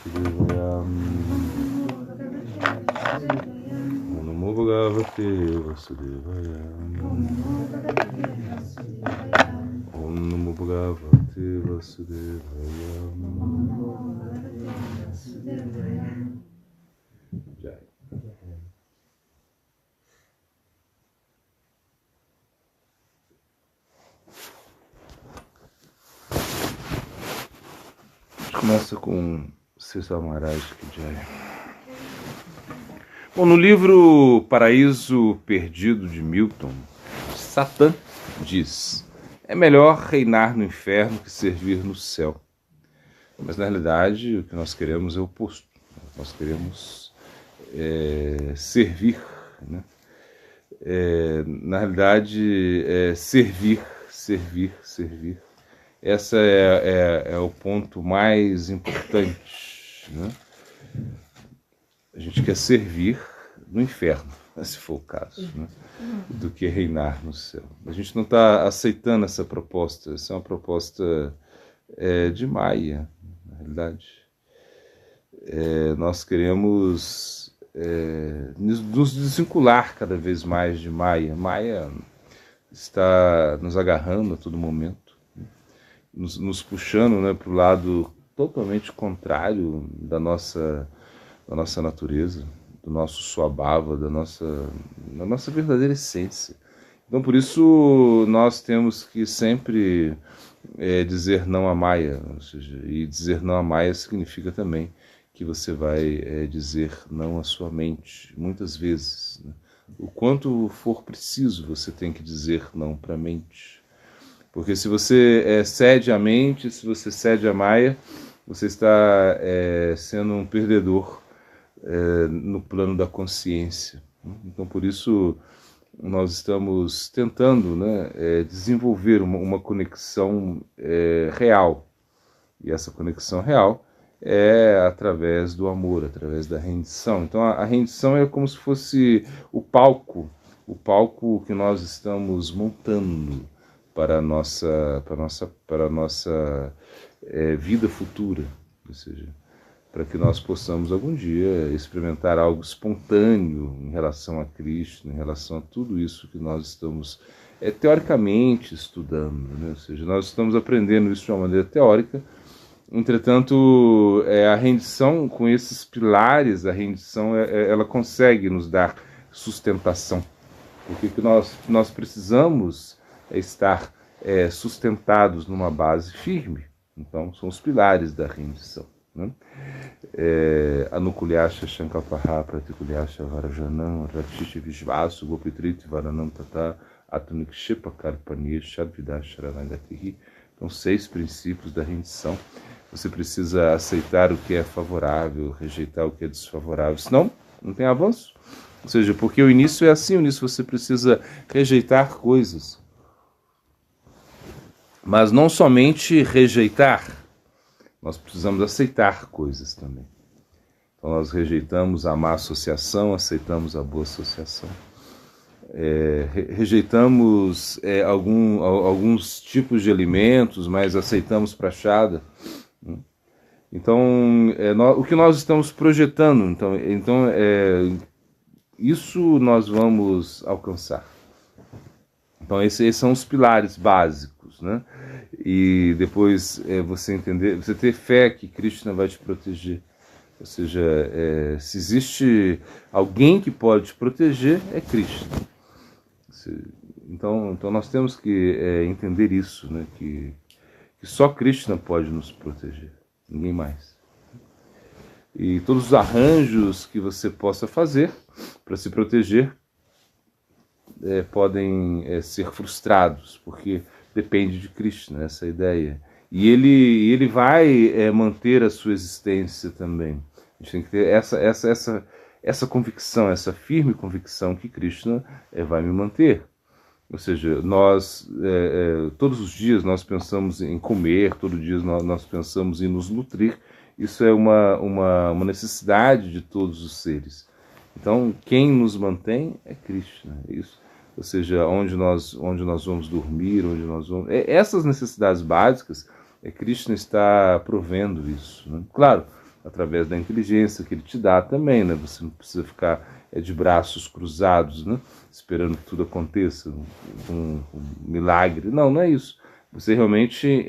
Vasudevaya. Om Namo Bhagavate Vasudevaya. Om Namo Bhagavate Vasudevaya. Jai. A gente começa com César Maharaj que Jai. Bom, no livro Paraíso Perdido de Milton, Satã diz: é melhor reinar no inferno que servir no céu. Mas na realidade o que nós queremos é o oposto. Nós queremos servir, né? Na realidade servir. Essa é o ponto mais importante, né? A gente quer servir no inferno, se for o caso, né? Do que reinar no céu. A gente não está aceitando essa proposta. Essa é uma proposta de Maya, na realidade. Nós queremos nos desvincular cada vez mais de Maya. Maya está nos agarrando a todo momento, nos puxando, né, para o lado totalmente contrário da nossa natureza, do nosso Swabhava, da nossa verdadeira essência. Então, por isso, nós temos que sempre dizer não a Maya. Ou seja, e dizer não a Maya significa também que você vai dizer não à sua mente, muitas vezes, né? O quanto for preciso, você tem que dizer não para a mente. Porque se você cede à mente, se você cede à Maya, você está sendo um perdedor no plano da consciência. Então, por isso, nós estamos tentando, né, desenvolver uma conexão real. E essa conexão real é através do amor, através da rendição. Então, a rendição é como se fosse o palco que nós estamos montando para a nossa vida futura, ou seja, para que nós possamos algum dia experimentar algo espontâneo em relação a Krishna, em relação a tudo isso que nós estamos teoricamente estudando, né? Ou seja, nós estamos aprendendo isso de uma maneira teórica. Entretanto, a rendição, com esses pilares, a rendição ela consegue nos dar sustentação. Porque o que nós precisamos estar sustentados numa base firme. Então, são os pilares da rendição, né? Anukulyasha Shankapaha Pratikulyasha Varajanam Ratishi Vishvasu Gopitriti Varanam Tata Atunikshipa Karpani Shadvidah Sharanagatihi. Então, 6 princípios da rendição. Você precisa aceitar o que é favorável, rejeitar o que é desfavorável, senão não tem avanço. Ou seja, porque o início é assim, o início você precisa rejeitar coisas. Mas não somente rejeitar, nós precisamos aceitar coisas também. Então nós rejeitamos a má associação, aceitamos a boa associação. Rejeitamos alguns tipos de alimentos, mas aceitamos prachada. Então, o que nós estamos projetando, então isso nós vamos alcançar. Então esses são os pilares básicos, né? E depois você entender, você ter fé que Krishna vai te proteger. Ou seja, se existe alguém que pode te proteger, é Krishna. Então nós temos que entender isso, né? Que só Krishna pode nos proteger, ninguém mais. E todos os arranjos que você possa fazer para se proteger podem ser frustrados, porque depende de Krishna, essa é a ideia. E ele vai manter a sua existência também. A gente tem que ter essa convicção, essa firme convicção que Krishna vai me manter. Ou seja, nós, todos os dias nós pensamos em comer, todos os dias nós pensamos em nos nutrir. Isso é uma necessidade de todos os seres. Então, quem nos mantém é Krishna. Isso. Ou seja, onde nós vamos dormir, onde nós vamos... essas necessidades básicas, Krishna está provendo isso, né? Claro, através da inteligência que ele te dá também, né? Você não precisa ficar de braços cruzados, né? Esperando que tudo aconteça, um milagre. Não, não é isso. Você realmente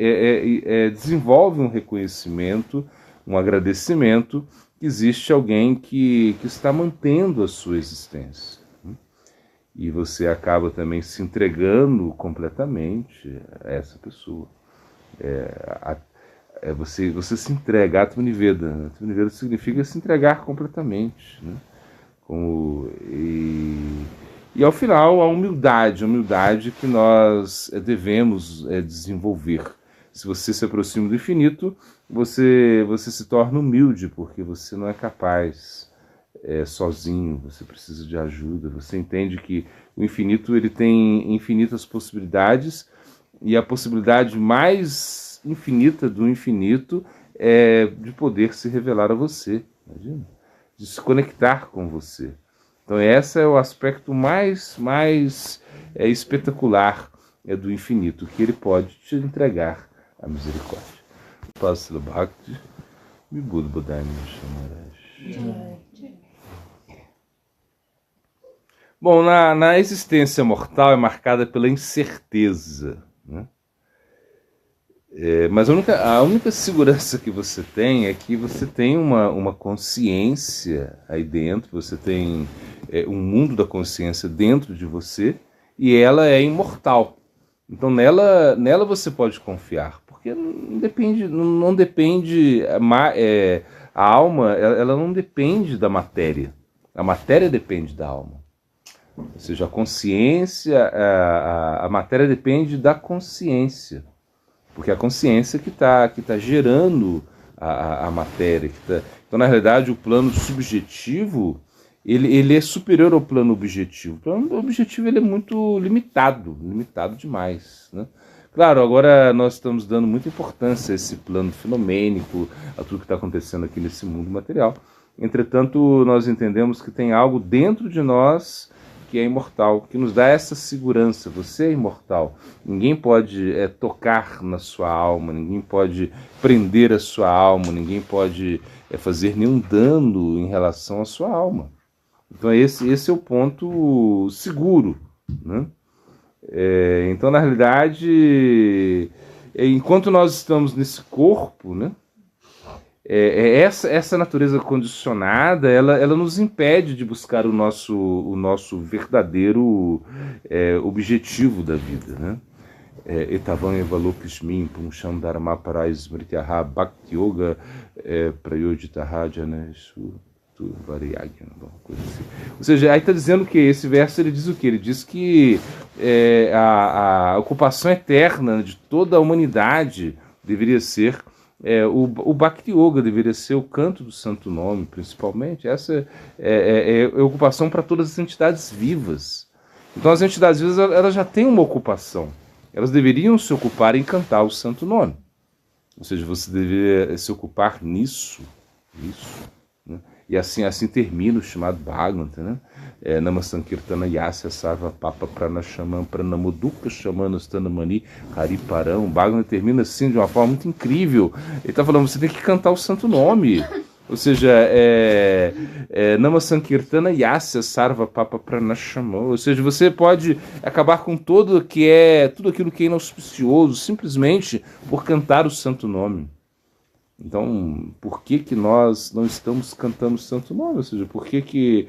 desenvolve um reconhecimento, um agradecimento que existe alguém que está mantendo a sua existência. E você acaba também se entregando completamente a essa pessoa. Você se entrega, Atmaniveda. Atmaniveda significa se entregar completamente, né? E ao final, a humildade que nós devemos desenvolver. Se você se aproxima do infinito, você se torna humilde, porque você não é capaz sozinho, você precisa de ajuda. Você entende que o infinito ele tem infinitas possibilidades, e a possibilidade mais infinita do infinito é de poder se revelar a você, imagina? De se conectar com você. Então esse é o aspecto mais espetacular do infinito, que ele pode te entregar a misericórdia. Passa Bhakti, me Buda Budai Maharaj. Bom, na existência mortal é marcada pela incerteza, né? Mas a única segurança que você tem é que você tem uma consciência aí dentro, você tem um mundo da consciência dentro de você, e ela é imortal. Então nela você pode confiar, porque não depende a alma, ela não depende da matéria. A matéria depende da alma. Ou seja, a consciência, a matéria depende da consciência. Porque é a consciência que tá gerando a matéria. Então, na realidade, o plano subjetivo ele é superior ao plano objetivo. O plano objetivo ele é muito limitado demais, né? Claro, agora nós estamos dando muita importância a esse plano fenomênico, a tudo que está acontecendo aqui nesse mundo material. Entretanto, nós entendemos que tem algo dentro de nós que é imortal, que nos dá essa segurança. Você é imortal. Ninguém pode tocar na sua alma, ninguém pode prender a sua alma, ninguém pode fazer nenhum dano em relação à sua alma. Então esse é o ponto seguro, né? Então, na realidade, enquanto nós estamos nesse corpo, né? Essa natureza condicionada, ela nos impede de buscar o nosso verdadeiro objetivo da vida, né? Etavam evalokishmin puncham dharma paraismrityaha bhakti yoga prayojitaha janeshu variagya, coisa assim. Ou seja, aí está dizendo que esse verso ele diz o quê? Ele diz que a ocupação eterna de toda a humanidade deveria ser o Bhakti Yoga, deveria ser o canto do santo nome, principalmente. Essa é a ocupação para todas as entidades vivas. Então as entidades vivas elas já têm uma ocupação. Elas deveriam se ocupar em cantar o santo nome. Ou seja, você deveria se ocupar nisso, né? E assim termina o chamado Bhagavata, né? Namasankirtana Yasya Sarva Papa Pranashamam Pranamoduka Shamanasthanamani Hariparam. O Bhagavata termina assim de uma forma muito incrível. Ele está falando, você tem que cantar o santo nome. Ou seja, Namasankirtana Yasya Sarva Papa Pranashamam. Ou seja, você pode acabar com tudo aquilo que é inauspicioso, simplesmente por cantar o santo nome. Então, por que nós não estamos cantando o santo nome? Ou seja, porque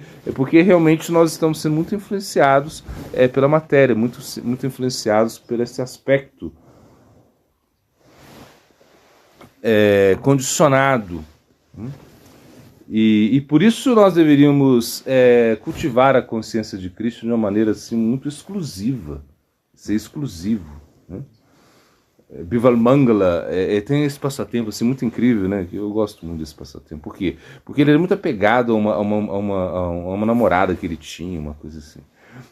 realmente nós estamos sendo muito influenciados pela matéria, muito influenciados por esse aspecto condicionado. E por isso nós deveríamos cultivar a consciência de Cristo de uma maneira assim, muito exclusiva, ser exclusivo, né? Bival Mangala tem esse passatempo assim, muito incrível, né? Eu gosto muito desse passatempo. Por quê? Porque ele era muito apegado a uma namorada que ele tinha, uma coisa assim.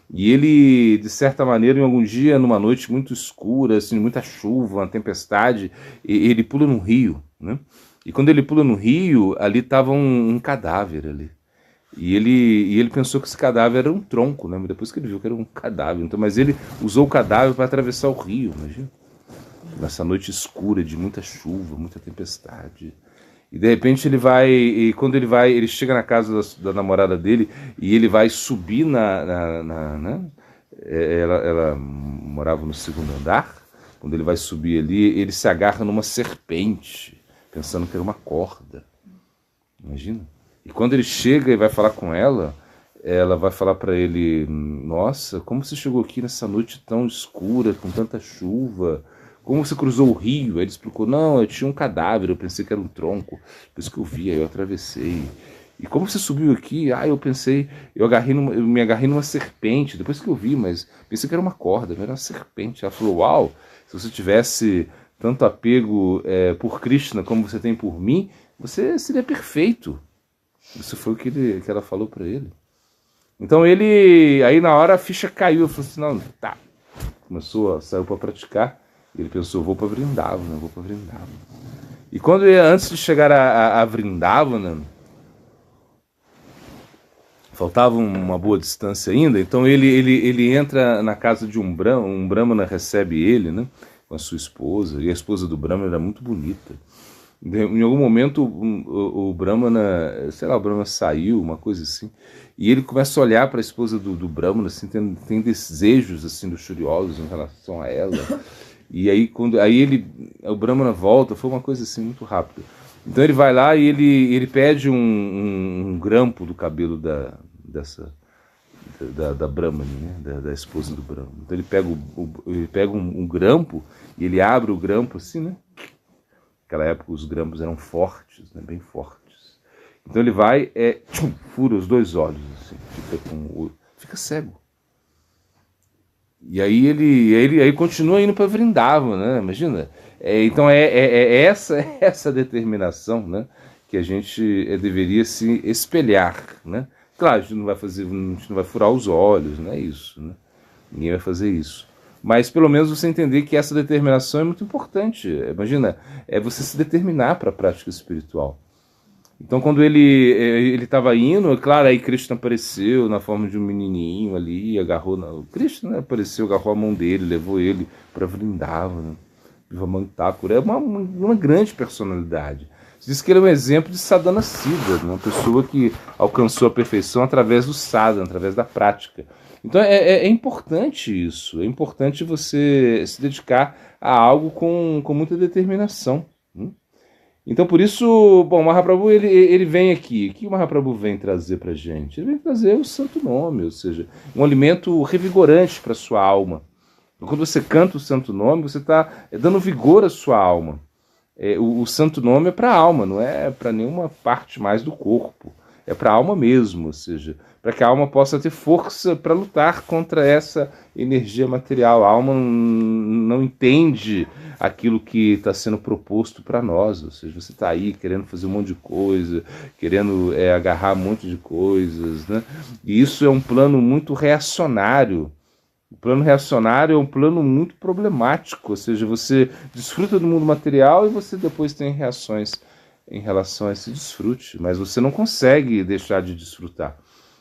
E ele, de certa maneira, em algum dia, numa noite muito escura, assim, muita chuva, uma tempestade, ele pula num rio, né? E quando ele pula no rio, ali estava um cadáver ali. E ele pensou que esse cadáver era um tronco, né? Depois que ele viu que era um cadáver. Então, mas ele usou o cadáver para atravessar o rio, imagina? Nessa noite escura, de muita chuva, muita tempestade. E de repente ele vai, e quando ele chega na casa da namorada dele e ele vai subir né? Ela morava no segundo andar. Quando ele vai subir ali, ele se agarra numa serpente, pensando que era uma corda. Imagina. E quando ele chega e vai falar com ela vai falar para ele: nossa, como você chegou aqui nessa noite tão escura, com tanta chuva? Como você cruzou o rio? Aí ele explicou: não, eu tinha um cadáver, eu pensei que era um tronco, por isso que eu vi, aí eu atravessei. E como você subiu aqui? Eu pensei, eu me agarrei numa serpente, depois que eu vi, mas pensei que era uma corda, não era uma serpente. Ela falou: uau, se você tivesse tanto apego por Krishna como você tem por mim, você seria perfeito. Isso foi o que ela falou para ele. Então aí na hora a ficha caiu, eu falei assim: não, tá. Saiu para praticar. Ele pensou: vou para Vrindavana, vou para Vrindavana. E antes de chegar a Vrindavana, faltava uma boa distância ainda, então ele entra na casa de um Brahmana recebe ele, né, com a sua esposa, e a esposa do Brahmana era muito bonita. Em algum momento o Brahmana, sei lá, o Brahmana saiu, uma coisa assim, e ele começa a olhar para a esposa do Brahmana, assim, tem desejos assim, luxuriosos em relação a ela. E aí o Brahmana volta, foi uma coisa assim muito rápida. Então ele vai lá e ele pede um grampo do cabelo da Brahmani, né? da esposa do Brahmana. Então ele pega um grampo e ele abre o grampo assim, né? Naquela época os grampos eram fortes, né? Bem fortes. Então ele vai, fura os dois olhos, assim, fica cego. E aí ele continua indo para Vrindavana, né? Imagina. Então essa determinação, né, que a gente deveria se espelhar, né? Claro, a gente não vai furar os olhos, não é isso, né? Ninguém vai fazer isso. Mas pelo menos você entender que essa determinação é muito importante. Imagina, você se determinar para a prática espiritual. Então quando ele estava indo, claro, aí Krishna apareceu na forma de um menininho ali, Krishna, né, apareceu, agarrou a mão dele, levou ele para Vrindavana, Vivamantakura, é uma grande personalidade. Diz que ele é um exemplo de sadhana siddha, uma pessoa que alcançou a perfeição através do sadhana, através da prática. Então é importante isso, é importante você se dedicar a algo com muita determinação. Então, por isso, bom, o Mahaprabhu ele vem aqui. O que o Mahaprabhu vem trazer para a gente? Ele vem trazer o santo nome, ou seja, um alimento revigorante para a sua alma. Quando você canta o santo nome, você está dando vigor à sua alma. O santo nome é para a alma, não é para nenhuma parte mais do corpo. É para a alma mesmo, ou seja, para que a alma possa ter força para lutar contra essa energia material. A alma não entende aquilo que está sendo proposto para nós, ou seja, você está aí querendo fazer um monte de coisa, querendo agarrar um monte de coisas, né? E isso é um plano muito reacionário. O plano reacionário é um plano muito problemático, ou seja, você desfruta do mundo material e você depois tem reações em relação a esse desfrute, mas você não consegue deixar de desfrutar.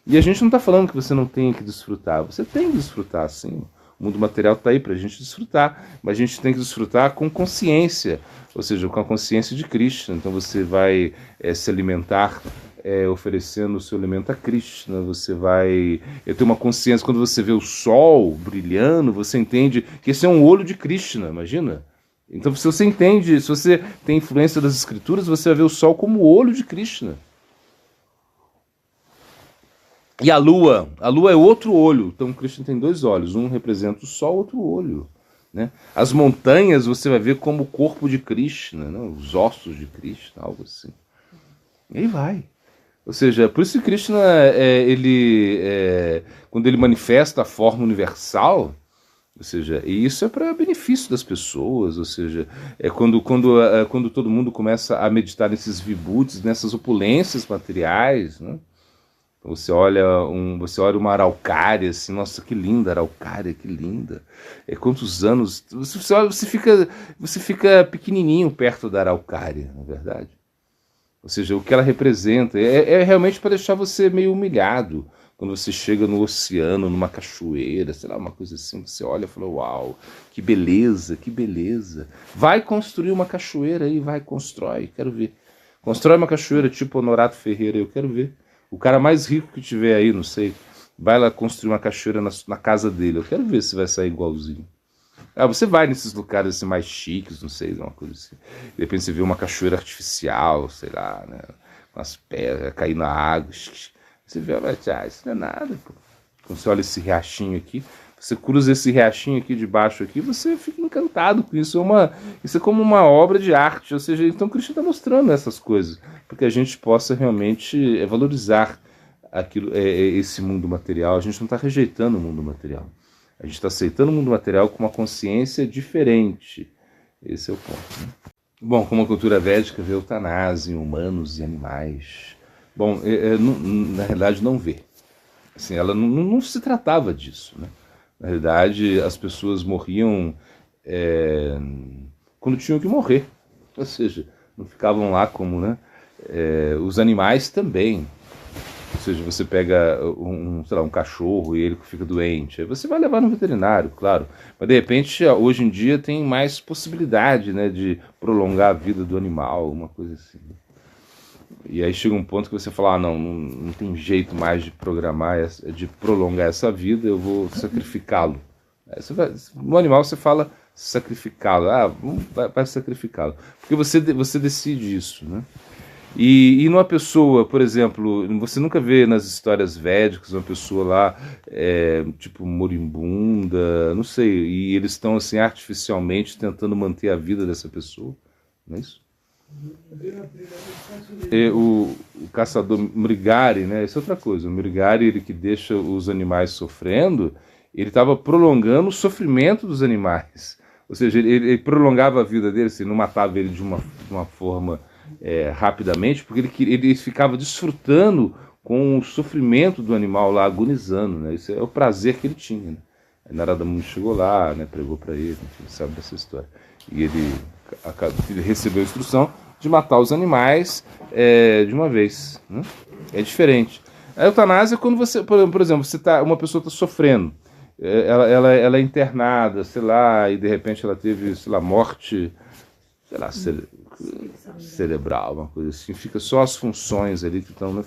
E a gente não está falando que você não tem que desfrutar, você tem que desfrutar, sim. O mundo material está aí para a gente desfrutar, mas a gente tem que desfrutar com consciência, ou seja, com a consciência de Krishna. Então você vai se alimentar oferecendo o seu alimento a Krishna, você vai ter uma consciência, quando você vê o sol brilhando, você entende que esse é um olho de Krishna, imagina? Então se você entende, se você tem influência das escrituras, você vai ver o sol como o olho de Krishna. E a lua é outro olho. Então Krishna tem dois olhos, um representa o sol, outro olho, né? As montanhas você vai ver como o corpo de Krishna, né? Os ossos de Krishna, algo assim. E aí vai. Ou seja, por isso que Krishna, quando ele manifesta a forma universal, ou seja, e isso é para benefício das pessoas, ou seja, quando todo mundo começa a meditar nesses vibhutis, nessas opulências materiais, né? Você olha uma araucária, assim, nossa, que linda araucária, que linda. Quantos anos... Você olha, você fica pequenininho perto da araucária, na verdade. Ou seja, o que ela representa é realmente para deixar você meio humilhado. Quando você chega no oceano, numa cachoeira, sei lá, uma coisa assim, você olha e fala: uau, que beleza, que beleza. Vai construir uma cachoeira aí, vai, constrói, quero ver. Constrói uma cachoeira tipo Honorato Ferreira, eu quero ver. O cara mais rico que tiver aí, não sei, vai lá construir uma cachoeira na casa dele. Eu quero ver se vai sair igualzinho. Você vai nesses lugares assim, mais chiques, não sei, uma coisa assim. De repente você vê uma cachoeira artificial, sei lá, né? Umas pedras caindo na água. Você vê, isso não é nada, pô. Quando você olha esse riachinho aqui, você cruza esse riachinho aqui de baixo aqui, você fica encantado com isso. Isso é como uma obra de arte. Ou seja, então Cristo está mostrando essas coisas, para que a gente possa realmente valorizar esse mundo material. A gente não está rejeitando o mundo material. A gente está aceitando o mundo material com uma consciência diferente. Esse é o ponto, né? Bom, como a cultura védica vê eutanásia em humanos e animais. Bom, na realidade não vê. Assim, ela não se tratava disso, né? Na realidade, as pessoas morriam quando tinham que morrer. Ou seja, não ficavam lá como, né? Os animais também. Ou seja, você pega sei lá, um cachorro e ele fica doente, aí você vai levar no veterinário, claro. Mas de repente, hoje em dia, tem mais possibilidade, né, de prolongar a vida do animal, uma coisa assim. E aí chega um ponto que você fala, não tem jeito mais de de prolongar essa vida, eu vou sacrificá-lo. No animal você fala sacrificá-lo, vai sacrificá-lo. Porque você decide isso, né? E numa pessoa, por exemplo, você nunca vê nas histórias védicas uma pessoa lá, tipo moribunda, não sei, e eles estão assim artificialmente tentando manter a vida dessa pessoa, não é isso? O caçador Mrigari, né? Isso é outra coisa. O Mrigari, ele que deixa os animais sofrendo, ele estava prolongando o sofrimento dos animais. Ou seja, ele prolongava a vida dele, assim, não matava ele de uma forma rapidamente, porque ele ficava desfrutando com o sofrimento do animal lá, agonizando, né? Isso é o prazer que ele tinha, né? Aí Narada Muni chegou lá, né, pregou para ele, enfim, sabe dessa história. E ele recebeu a instrução de matar os animais de uma vez, né? É diferente. A eutanásia é quando você, por exemplo, uma pessoa está sofrendo, ela é internada, sei lá, e de repente ela teve, sei lá, morte, sei lá, cerebral, uma coisa assim, fica só as funções ali que estão,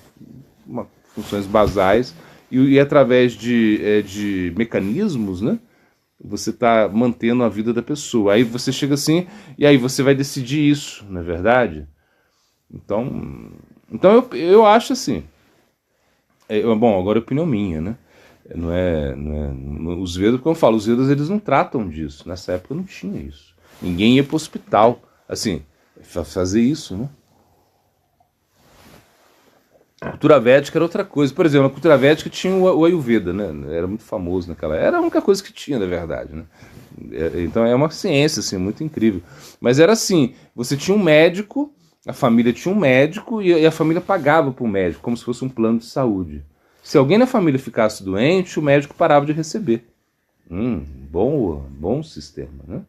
funções basais, e através de mecanismos, né, você está mantendo a vida da pessoa. Aí você chega assim, e aí você vai decidir isso, não é verdade? Então eu acho assim, bom, agora é opinião minha, né? Os Vedas, como eu falo, os Vedas eles não tratam disso. Nessa época não tinha isso. Ninguém ia para o hospital, assim, fazer isso, né? A cultura védica era outra coisa. Por exemplo, na cultura védica tinha o Ayurveda, né? Era muito famoso naquela. Era a única coisa que tinha, na verdade, né? Então é uma ciência, assim, muito incrível. Mas era assim, você tinha um médico, a família tinha um médico e a família pagava para o médico, como se fosse um plano de saúde. Se alguém na família ficasse doente, o médico parava de receber. Bom sistema, né?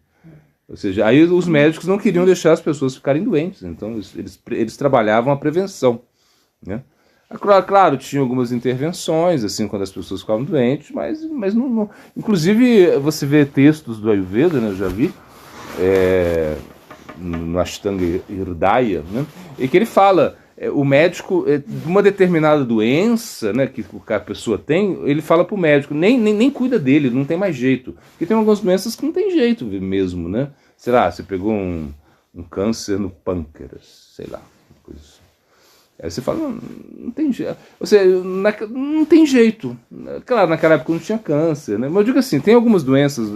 Ou seja, aí os médicos não queriam deixar as pessoas ficarem doentes, então eles trabalhavam a prevenção, né? Claro, tinha algumas intervenções, assim, quando as pessoas ficavam doentes, mas não. Inclusive, você vê textos do Ayurveda, né, eu já vi, no Ashtanga Hridaya, né, e que ele fala, o médico, de uma determinada doença, né, que a pessoa tem, ele fala pro médico, nem cuida dele, não tem mais jeito. Porque tem algumas doenças que não tem jeito mesmo, né? Sei lá, você pegou um câncer no pâncreas, sei lá, uma coisa assim. Aí você fala, não tem jeito. Ou seja, não tem jeito. Claro, naquela época não tinha câncer, né? Mas eu digo assim, tem algumas doenças,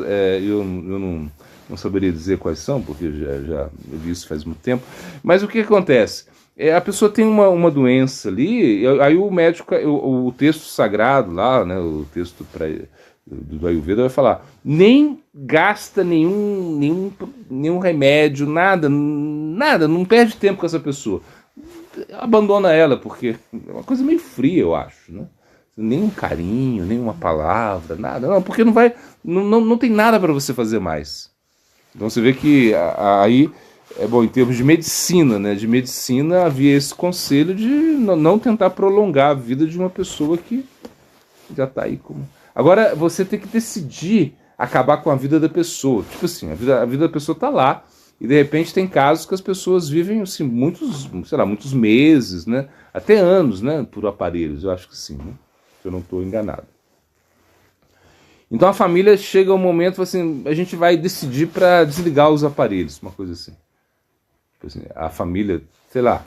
eu não saberia dizer quais são, porque já vi isso faz muito tempo. Mas o que acontece? A pessoa tem uma doença ali, aí o médico, o texto sagrado lá, né, o texto do Ayurveda vai falar, nem gasta nenhum remédio, nada, não perde tempo com essa pessoa. Abandona ela, porque é uma coisa meio fria, eu acho, né? Nem um carinho, nem uma palavra, nada. Não, porque não tem nada para você fazer mais. Então você vê que aí, em termos de medicina, né? De medicina havia esse conselho de não tentar prolongar a vida de uma pessoa que já está aí como... Agora, você tem que decidir acabar com a vida da pessoa. Tipo assim, a vida da pessoa está lá, E de repente tem casos que as pessoas vivem assim, muitos, sei lá, muitos meses, né? Até anos, né? Por aparelhos, eu acho que sim, né? Se eu não estou enganado. Então a família chega ao momento assim, a gente vai decidir para desligar os aparelhos, uma coisa assim. Assim. A família, sei lá,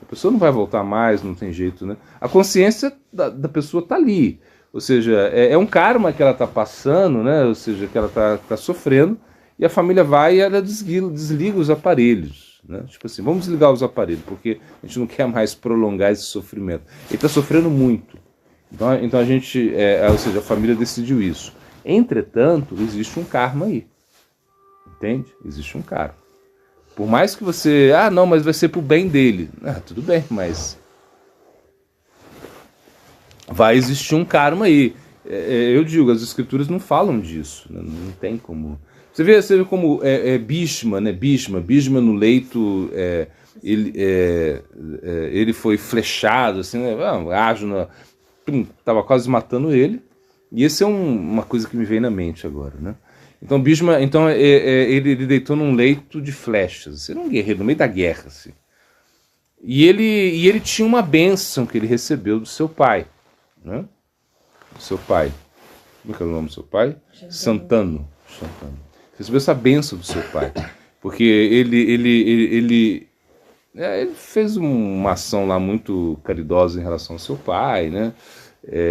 a pessoa não vai voltar mais, não tem jeito, né? A consciência da pessoa está ali. Ou seja, é um karma que ela está passando, né? Ou seja, que ela está sofrendo, e a família vai e ela desliga os aparelhos. Né? Tipo assim, vamos desligar os aparelhos, porque a gente não quer mais prolongar esse sofrimento. Ele está sofrendo muito. Então a gente, ou seja, a família decidiu isso. Entretanto, existe um karma aí. Entende? Existe um karma. Por mais que você... Ah, não, mas vai ser pro bem dele. Ah, tudo bem, mas... vai existir um karma aí. Eu digo, as escrituras não falam disso. Né? Não tem como... Você vê como Bhishma, né? Bhishma no leito... ele foi flechado, assim, né? Arjuna estava quase matando ele. E essa é uma coisa que me veio na mente agora, né? Então Bhishma, ele deitou num leito de flechas, assim, era um guerreiro no meio da guerra, assim. E ele tinha uma bênção que ele recebeu do seu pai, né? Do seu pai. Como é que é o nome do seu pai? Santano. Recebeu essa bênção do seu pai, porque ele fez uma ação lá muito caridosa em relação ao seu pai, né?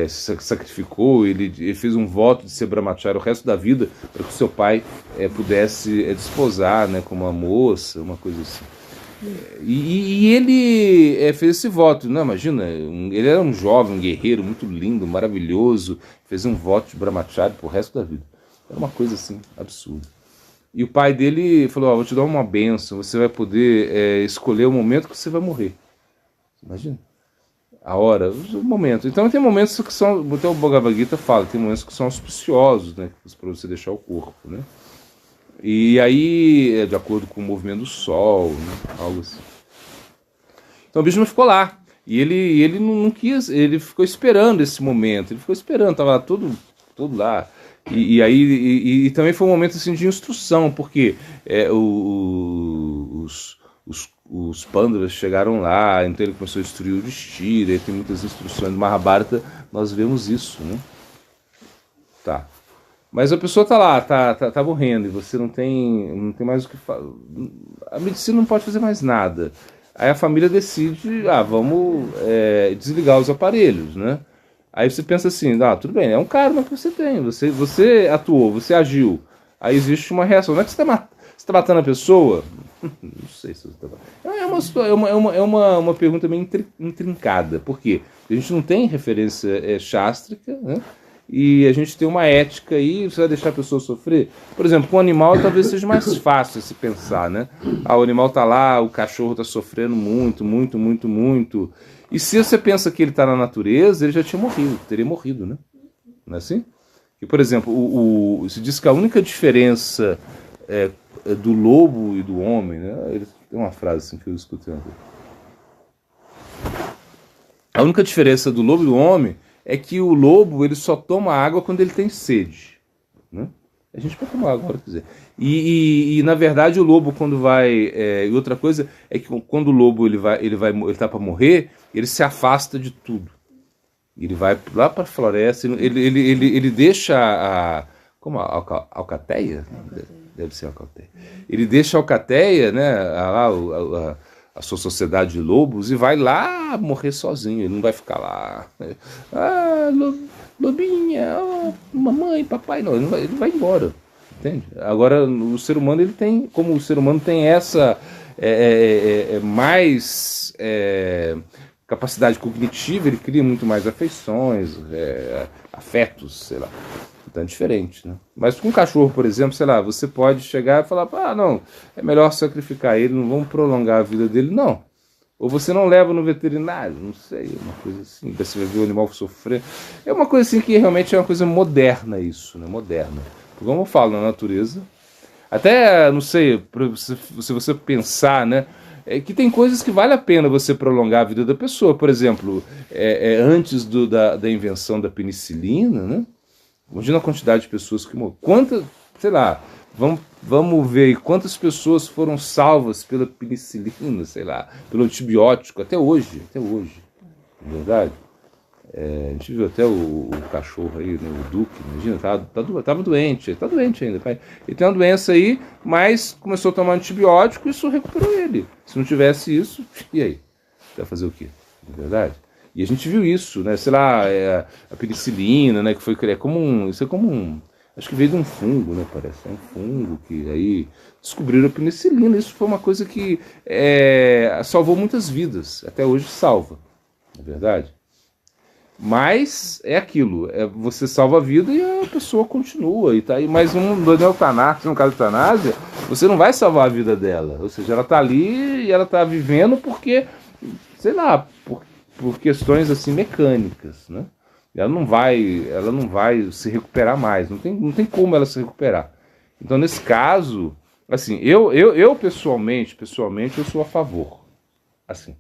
Se sacrificou, ele fez um voto de ser brahmachari o resto da vida para que o seu pai pudesse desposar, né, como uma moça, uma coisa assim. E ele fez esse voto, não, imagina, ele era um jovem, um guerreiro muito lindo, maravilhoso, fez um voto de brahmachari pro resto da vida. Era uma coisa assim, absurda. E o pai dele falou, vou te dar uma bênção, você vai poder escolher o momento que você vai morrer. Imagina. A hora, o momento. Então tem momentos que são, até o Bhagavad Gita fala, tem momentos que são auspiciosos, né, para você deixar o corpo, né? E aí, de acordo com o movimento do sol, né, algo assim. Então o Bhishma ficou lá, e ele não quis, ele ficou esperando esse momento, ele ficou esperando, estava tudo lá. E aí também foi um momento assim, de instrução, porque os Pandavas chegaram lá, então ele começou a instruir o Yudhishthira, e tem muitas instruções do Mahabharata, nós vemos isso, né? Tá. Mas a pessoa tá lá, tá morrendo, e você não tem mais o que fazer. A medicina não pode fazer mais nada. Aí a família decide, vamos desligar os aparelhos, né? Aí você pensa assim, tudo bem, é um karma que você tem, você atuou, você agiu. Aí existe uma reação. Não é que você está matando a pessoa? Não sei se você está matando. É uma pergunta meio intrincada. Por quê? A gente não tem referência chástrica, né? E a gente tem uma ética aí, você vai deixar a pessoa sofrer? Por exemplo, com o animal talvez seja mais fácil se pensar, né? O animal está lá, o cachorro está sofrendo muito, muito, muito, muito. E se você pensa que ele está na natureza, ele já tinha morrido, teria morrido, né? Não é assim? E, por exemplo, se diz que a única diferença do lobo e do homem, né? Tem uma frase assim que eu escutei uma vez. A única diferença do lobo e do homem é que o lobo ele só toma água quando ele tem sede, né? A gente pode tomar água quando quiser. E na verdade o lobo quando vai... e outra coisa é que quando o lobo ele tá para morrer, ele se afasta de tudo. Ele vai lá para a floresta, ele deixa como a alcateia? Deve ser a alcateia. Ele deixa a alcateia, né, a sua sociedade de lobos, e vai lá morrer sozinho. Ele não vai ficar lá. Lobinha, mamãe, papai. Não, ele vai embora. Entende? Agora, o ser humano, ele tem, como o ser humano tem essa mais capacidade cognitiva, ele cria muito mais afeições, afetos, sei lá. Então é diferente, né? Mas com um cachorro, por exemplo, sei lá, você pode chegar e falar, não, é melhor sacrificar ele, não vamos prolongar a vida dele, não. Ou você não leva no veterinário, não sei, uma coisa assim, você vai ver o animal sofrer. É uma coisa assim que realmente é uma coisa moderna isso, né? Moderna. Porque como eu falo, na natureza, até, não sei, se você pensar, né? Que tem coisas que vale a pena você prolongar a vida da pessoa. Por exemplo, antes da invenção da penicilina, né? Imagina a quantidade de pessoas que morreram. Sei lá, Vamos ver aí quantas pessoas foram salvas pela penicilina, sei lá, pelo antibiótico, até hoje, na verdade. A gente viu até o cachorro aí, né, o Duque, imagina, tava doente, ele tá doente ainda, pai. Ele tem uma doença aí, mas começou a tomar antibiótico e isso recuperou ele. Se não tivesse isso, e aí? Vai fazer o quê? Na verdade? E a gente viu isso, né? Sei lá, a penicilina, né? Que foi isso é como um, acho que veio de um fungo, né? Parece, é um fungo que aí descobriram a penicilina. Isso foi uma coisa que salvou muitas vidas, até hoje salva, na verdade. Mas é aquilo, você salva a vida e a pessoa continua. E tá aí mais no eutanásia, no caso de eutanásia, você não vai salvar a vida dela. Ou seja, ela está ali e ela está vivendo porque, sei lá, por questões assim mecânicas, né? Ela não vai se recuperar mais, não tem como ela se recuperar. Então, nesse caso, assim, eu pessoalmente eu sou a favor, assim,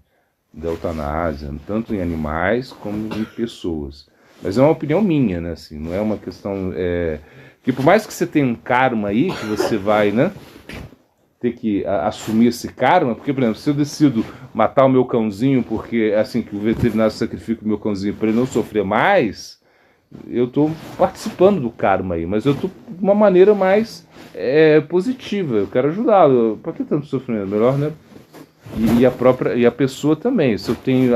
da eutanásia, tanto em animais como em pessoas. Mas é uma opinião minha, né? Assim, não é uma questão... que por mais que você tenha um karma aí, que você vai, né, ter que assumir esse karma, porque, por exemplo, se eu decido matar o meu cãozinho porque assim que o veterinário sacrifica o meu cãozinho para ele não sofrer mais, eu estou participando do karma aí, mas eu estou de uma maneira mais positiva, eu quero ajudá-lo. Para que tanto sofrimento? Melhor, né? E a pessoa também, se eu tenho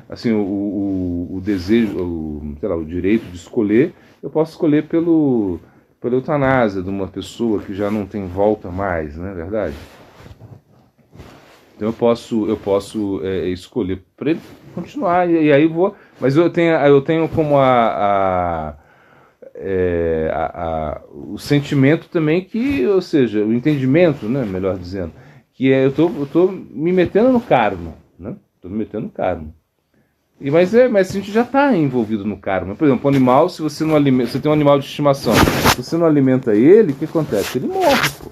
assim, o desejo, sei lá, o direito de escolher, eu posso escolher pela eutanásia de uma pessoa que já não tem volta mais, não é verdade? Então eu posso escolher para ele continuar, e aí vou, mas eu tenho como o sentimento também que, ou seja, o entendimento, né, melhor dizendo, que eu tô me metendo no karma, né? Tô me metendo no karma. Mas a gente já está envolvido no karma. Por exemplo, o animal, se você não alimenta, você tem um animal de estimação, se você não alimenta ele, o que acontece? Ele morre, pô.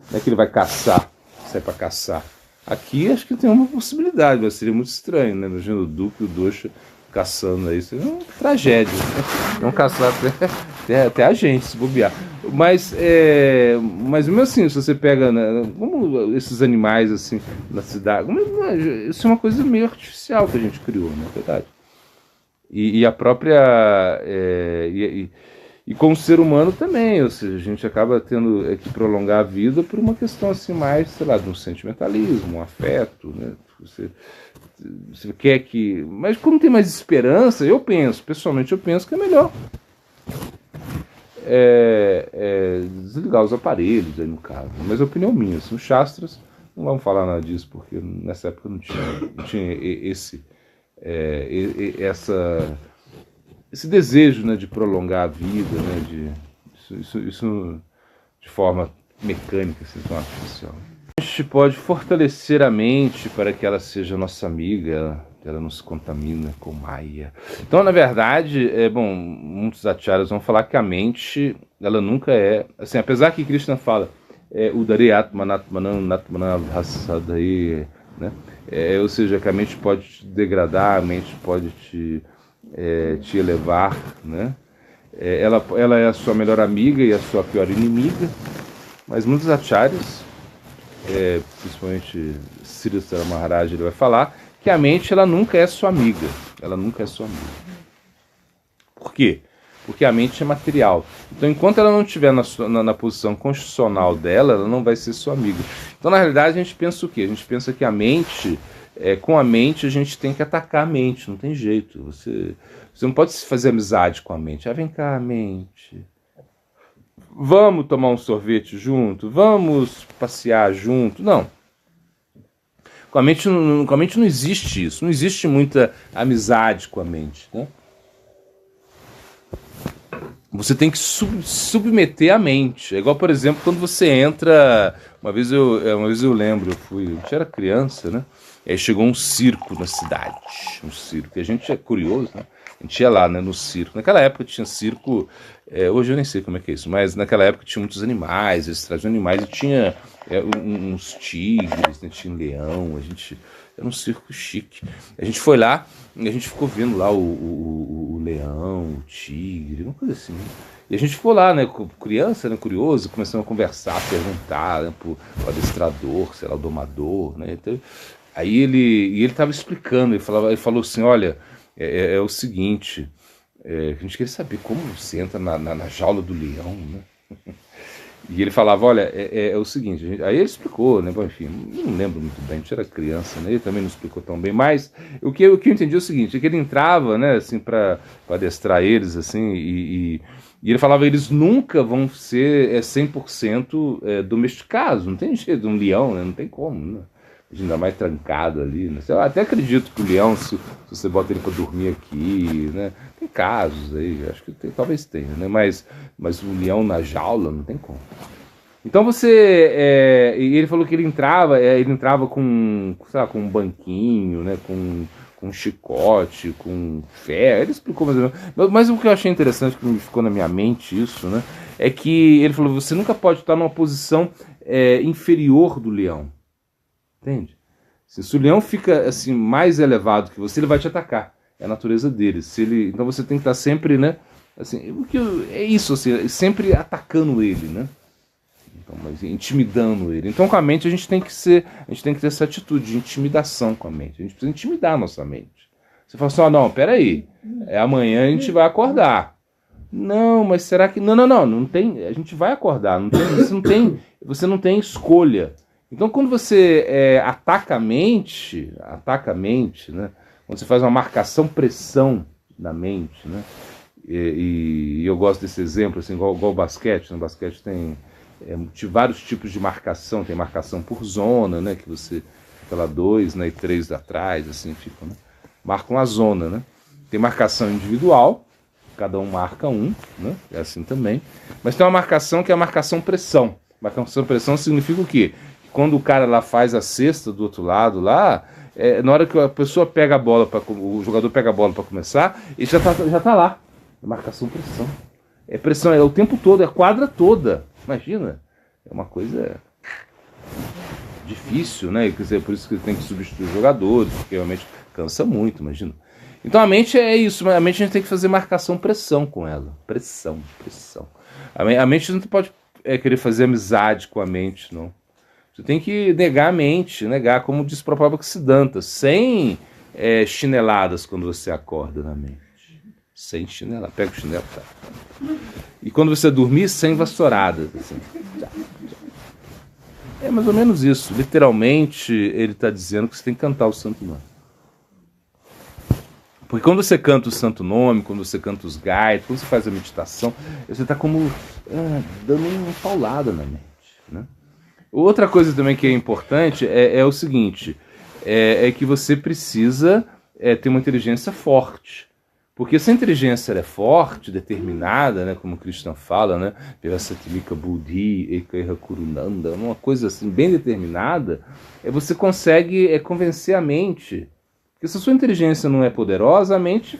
Não é que ele vai caçar, sai para caçar. Aqui acho que tem uma possibilidade, mas seria muito estranho, né? Imagina o Duque e o Doxa caçando aí, isso é uma tragédia. Né? Vão caçar até a gente, se bobear. Mas mesmo assim, se você pega, né, como esses animais assim na cidade, isso é uma coisa meio artificial que a gente criou, na verdade. E a própria e com o ser humano também, ou seja, a gente acaba tendo que prolongar a vida por uma questão assim mais, sei lá, de um sentimentalismo, um afeto, né? Você quer que... Mas como tem mais esperança, pessoalmente eu penso que é melhor desligar os aparelhos aí no caso. Mas é opinião minha, assim, os Shastras, não vamos falar nada disso, porque nessa época não tinha esse desejo, né, de prolongar a vida, né, isso de forma mecânica, assim, tão artificial. A gente pode fortalecer a mente para que ela seja nossa amiga, ela não se contamina com Maya. Então, na verdade, muitos acharyas vão falar que a mente, ela nunca é, assim, apesar que Krishna fala, Udare Atmanatmanam Natmanam Hasadai, né? Ou seja, que a mente pode te degradar, a mente pode te elevar, né? Ela é a sua melhor amiga e a sua pior inimiga, mas muitos acharyas, principalmente Sridhara Maharaj, ele vai falar que a mente ela nunca é sua amiga. Ela nunca é sua amiga. Por quê? Porque a mente é material. Então, enquanto ela não estiver na posição constitucional dela, ela não vai ser sua amiga. Então, na realidade, a gente pensa o quê? A gente pensa que a mente, com a mente, a gente tem que atacar a mente. Não tem jeito. Você não pode fazer amizade com a mente. Vem cá, mente. Vamos tomar um sorvete junto? Vamos passear junto? Não. Com a mente não existe isso. Não existe muita amizade com a mente, né? Você tem que submeter a mente. É igual, por exemplo, quando você entra... Uma vez eu lembro, a gente era criança, né? E aí chegou um circo na cidade. Um circo. E a gente é curioso, né? A gente ia lá, né, no circo. Naquela época tinha circo... hoje eu nem sei como é que é isso, mas naquela época tinha muitos animais, eles traziam animais e tinha uns tigres, né, tinha um leão, era um circo chique. A gente foi lá e a gente ficou vendo lá o o leão, o tigre, uma coisa assim. E a gente ficou lá, né, criança, né, curioso, começamos a conversar, a perguntar, né, pro adestrador, sei lá, o domador, né, então, aí ele estava explicando, ele falou assim, olha, é o seguinte, a gente queria saber como você entra na jaula do leão, né? E ele falava, olha, é o seguinte, aí ele explicou, né, bom, enfim, não lembro muito bem, a gente era criança, né, ele também não explicou tão bem, mas o que eu entendi é o seguinte, é que ele entrava, né, assim, para adestrar eles, assim, e ele falava, eles nunca vão ser 100% domesticados, não tem jeito, um leão, né, não tem como, né, ainda mais trancado ali, né, eu até acredito que o leão, se você bota ele para dormir aqui, né, tem casos aí, acho que talvez tenha, né, mas o leão na jaula não tem como. Então você, e ele falou que ele entrava com, sei lá, com um banquinho, né, com um chicote, com ferro, ele explicou mais ou menos. Mas o que eu achei interessante, que me ficou na minha mente isso, né, é que ele falou, você nunca pode estar numa posição inferior do leão, entende? Se o leão fica assim mais elevado que você, ele vai te atacar, é a natureza dele. Então você tem que estar sempre, né, assim, é isso, assim, sempre atacando ele, né? Então, mas intimidando ele. Então, com a mente a gente tem que ter essa atitude de intimidação com a mente. A gente precisa intimidar a nossa mente. Você fala assim, não, peraí, amanhã a gente vai acordar. Não, mas será que... Não tem, a gente vai acordar, você não tem escolha. Então, quando você ataca a mente, né? Quando você faz uma marcação-pressão na mente, né? E eu gosto desse exemplo, assim, igual o basquete. No basquete tem vários tipos de marcação. Tem marcação por zona, né? Que você fica lá 2, né, e 3 atrás, assim, ficam, né? Marcam a zona, né? Tem marcação individual, cada um marca um, né? É assim também. Mas tem uma marcação que é a marcação-pressão. Marcação-pressão significa o quê? Quando o cara lá faz a cesta do outro lado lá, na hora que a pessoa pega a bola, o jogador pega a bola para começar, ele já tá lá. Marcação-pressão. Pressão, o tempo todo, é a quadra toda. Imagina. É uma coisa difícil, né? Quer dizer, por isso que tem que substituir os jogadores, porque realmente cansa muito, imagina. Então a mente é isso, a mente a gente tem que fazer marcação-pressão com ela. Pressão. A mente não pode querer fazer amizade com a mente, não. Você tem que negar a mente, como diz o próprio Bhaktisiddhanta, sem chineladas quando você acorda na mente. Sem chinelada, pega o chinelo, tá. E quando você dormir, sem vassouradas, assim. É mais ou menos isso. Literalmente, ele está dizendo que você tem que cantar o santo nome. Porque quando você canta o santo nome, quando você canta os gaitos, quando você faz a meditação, você está como dando uma paulada na mente, né? Outra coisa também que é importante é o seguinte, é que você precisa ter uma inteligência forte. Porque se a inteligência é forte, determinada, né, como o Krishna fala, né, Virasatimika Buddhi, Ekaiha Kurunanda, uma coisa assim bem determinada, você consegue convencer a mente. Porque se a sua inteligência não é poderosa, a mente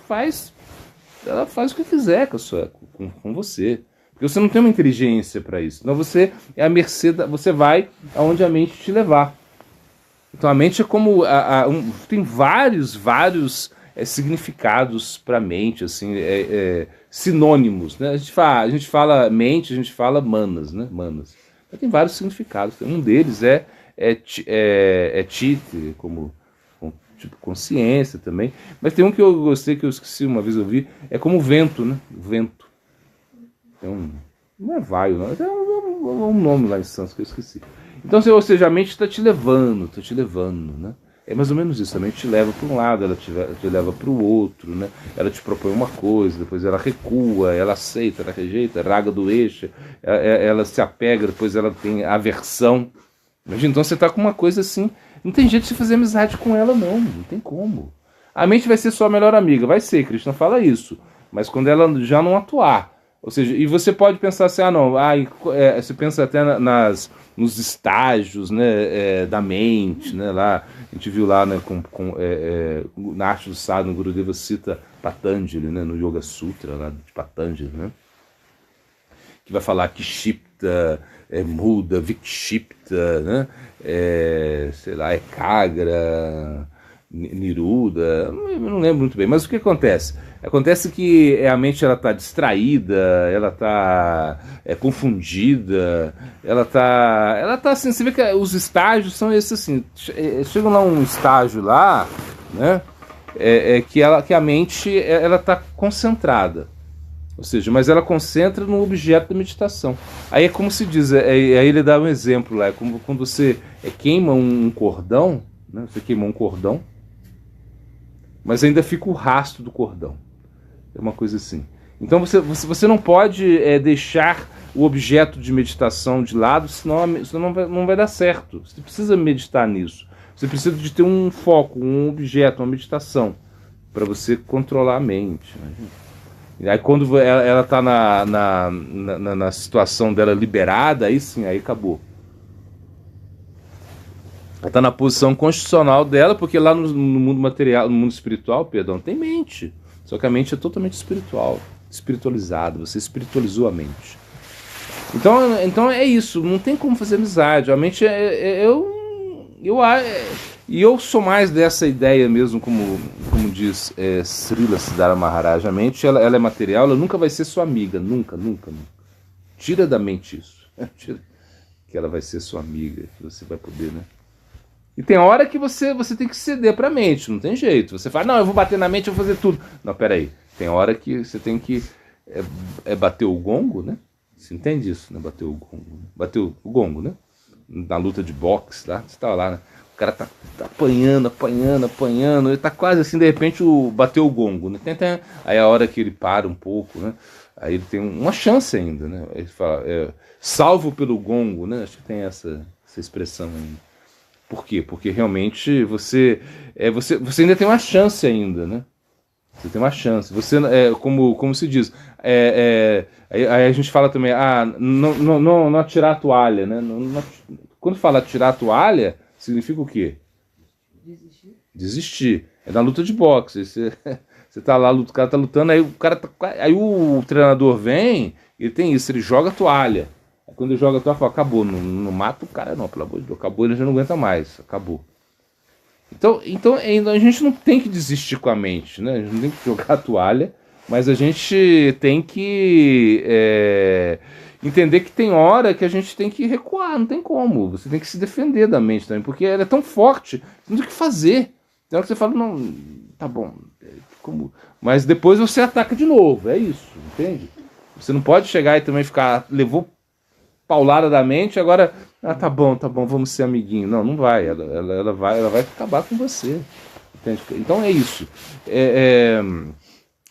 ela faz o que quiser com você. Porque você não tem uma inteligência para isso. Então você é à mercê, você vai aonde a mente te levar. Então a mente é como tem vários significados para a mente, assim, sinônimos, né? A gente fala mente, a gente fala manas, né? Manas. Mas tem vários significados. Um deles é chit, como tipo consciência também. Mas tem um que eu gostei, que eu esqueci, uma vez eu vi, é como vento, né? Vento. Não é vaio, não. É um nome lá em sânscrito que eu esqueci. Então, ou seja, a mente está te levando, né? É mais ou menos isso, a mente te leva para um lado, ela te leva para o outro, né? Ela te propõe uma coisa, depois ela recua, ela aceita, ela rejeita, raga do eixo, ela se apega, depois ela tem aversão. Imagina, então você está com uma coisa assim, não tem jeito de fazer amizade com ela não tem como. A mente vai ser sua melhor amiga, vai ser, Krishna fala isso, mas quando ela já não atuar, ou seja, e você pode pensar assim, você pensa até nos estágios, né, da mente, né, lá, a gente viu lá, né, na arte do sadhana, o Gurudeva cita Patanjali, né, no Yoga Sutra, lá de Patanjali, né, que vai falar que Kshipta, Muda, Vikshipta, né, sei lá, Ekagra, Niruda, eu não lembro muito bem, mas o que acontece? Acontece que a mente ela está distraída, ela está confundida, ela tá assim, você vê que os estágios são esses assim, chega lá um estágio lá, né, que a mente ela está concentrada, ou seja, mas ela concentra no objeto da meditação. Aí é como se diz, aí ele dá um exemplo lá, é como quando você queima um cordão, né, você queimou um cordão, mas ainda fica o rastro do cordão. É uma coisa assim. Então você não pode deixar o objeto de meditação de lado, senão não vai dar certo. Você precisa meditar nisso. Você precisa de ter um foco, um objeto, uma meditação, para você controlar a mente. Aí quando ela está na situação dela liberada, aí sim, aí acabou. Ela está na posição constitucional dela, porque lá no mundo material, no mundo espiritual, perdão, tem mente. Só que a mente é totalmente espiritual, espiritualizada, você espiritualizou a mente. Então é isso, não tem como fazer amizade. A mente eu sou mais dessa ideia mesmo, como diz Srila Siddhara Maharaj. A mente ela é material, ela nunca vai ser sua amiga, nunca. Tira da mente isso, que ela vai ser sua amiga, que você vai poder, né? E tem hora que você tem que ceder para a mente, não tem jeito. Você fala, não, eu vou bater na mente, eu vou fazer tudo. Não, peraí. Tem hora que você tem que bater o gongo, né? Você entende isso, né? Bater o gongo. Bater o gongo, né? Na luta de boxe, lá, você tá lá, né? O cara tá apanhando. Ele tá quase assim, de repente, bateu o gongo, né? Aí a hora que ele para um pouco, né? Aí ele tem uma chance ainda, né? Ele fala, salvo pelo gongo, né? Acho que tem essa expressão ainda. Por quê? Porque realmente você ainda tem uma chance ainda, né? Você tem uma chance. Você, como se diz, aí a gente fala também, não atirar a toalha, né? Quando fala atirar a toalha, significa o quê? Desistir. É na luta de boxe. Você tá lá, o cara tá lutando, aí o treinador vem, ele tem isso, ele joga a toalha. Quando ele joga a toalha, fala, acabou, não mata o cara não, pelo amor de Deus, acabou, ele já não aguenta mais, acabou. Então a gente não tem que desistir com a mente, né? A gente não tem que jogar a toalha, mas a gente tem que entender que tem hora que a gente tem que recuar, não tem como, você tem que se defender da mente também, porque ela é tão forte, não tem o que fazer. Tem hora que você fala, não, tá bom, mas depois você ataca de novo, é isso, entende? Você não pode chegar e também levou paulada da mente, agora, tá bom, vamos ser amiguinho. Não vai, ela vai acabar com você. Entende? Então é isso.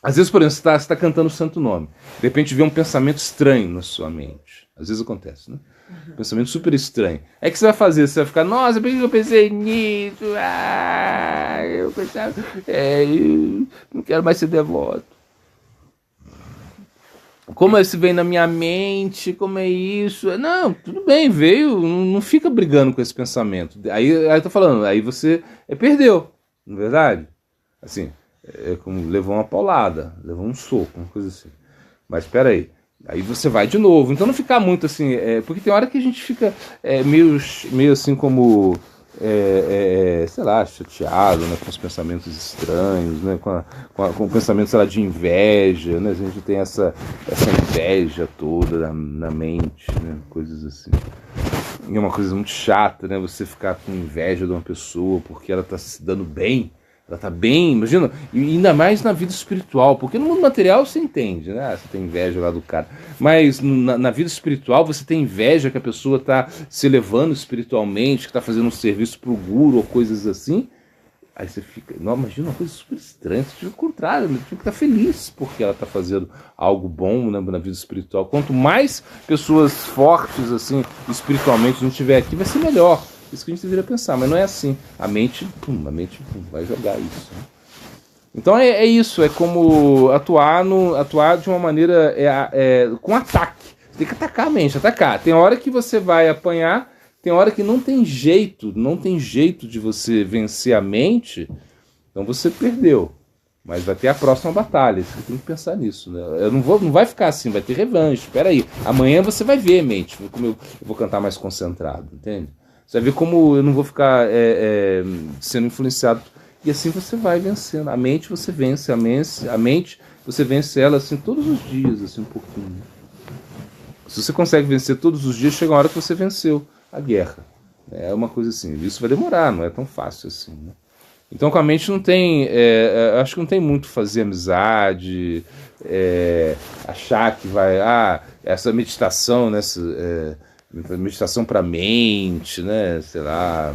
Às vezes, por exemplo, você está cantando o santo nome, de repente vê um pensamento estranho na sua mente. Às vezes acontece, né? Um pensamento super estranho. Aí que você vai fazer? Você vai ficar, nossa, por que eu pensei nisso? Eu pensava, eu não quero mais ser devoto. Como esse vem na minha mente, como é isso? Não, tudo bem, veio, não fica brigando com esse pensamento. Aí eu tô falando, aí você perdeu, não é verdade? Assim, como levou uma paulada, levou um soco, uma coisa assim. Mas espera aí você vai de novo. Então não ficar muito assim, porque tem hora que a gente fica meio assim como... sei lá, chateado, né, com os pensamentos estranhos, né, com o pensamento, sei lá, de inveja, né, a gente tem essa inveja toda na mente, né, coisas assim. E é uma coisa muito chata, né, você ficar com inveja de uma pessoa porque ela está se dando bem, ela está bem, imagina, e ainda mais na vida espiritual, porque no mundo material você entende, né, você tem inveja lá do cara, mas na vida espiritual você tem inveja que a pessoa está se elevando espiritualmente, que está fazendo um serviço para o guru ou coisas assim, aí você fica, não, imagina uma coisa super estranha, você fica ao contrário, você tem que estar feliz porque ela está fazendo algo bom, né, na vida espiritual. Quanto mais pessoas fortes assim espiritualmente a gente tiver aqui, vai ser melhor. Isso que a gente deveria pensar, mas não é assim. A mente vai jogar isso. Né? Então é isso, é como atuar de uma maneira com ataque. Você tem que atacar a mente, atacar. Tem hora que você vai apanhar, tem hora que não tem jeito de você vencer a mente, então você perdeu. Mas vai ter a próxima batalha, você tem que pensar nisso. Né? Não vai ficar assim, vai ter revanche. Espera aí, amanhã você vai ver, mente, como eu vou cantar mais concentrado, entende? Você vai ver como eu não vou ficar sendo influenciado. E assim você vai vencendo. A mente você vence, a mente você vence ela assim todos os dias, assim um pouquinho. Se você consegue vencer todos os dias, chega uma hora que você venceu a guerra. É uma coisa assim. Isso vai demorar, não é tão fácil assim, né? Então com a mente não tem, acho que não tem muito fazer amizade, achar que vai, essa meditação, né, meditação para a mente, né, sei lá,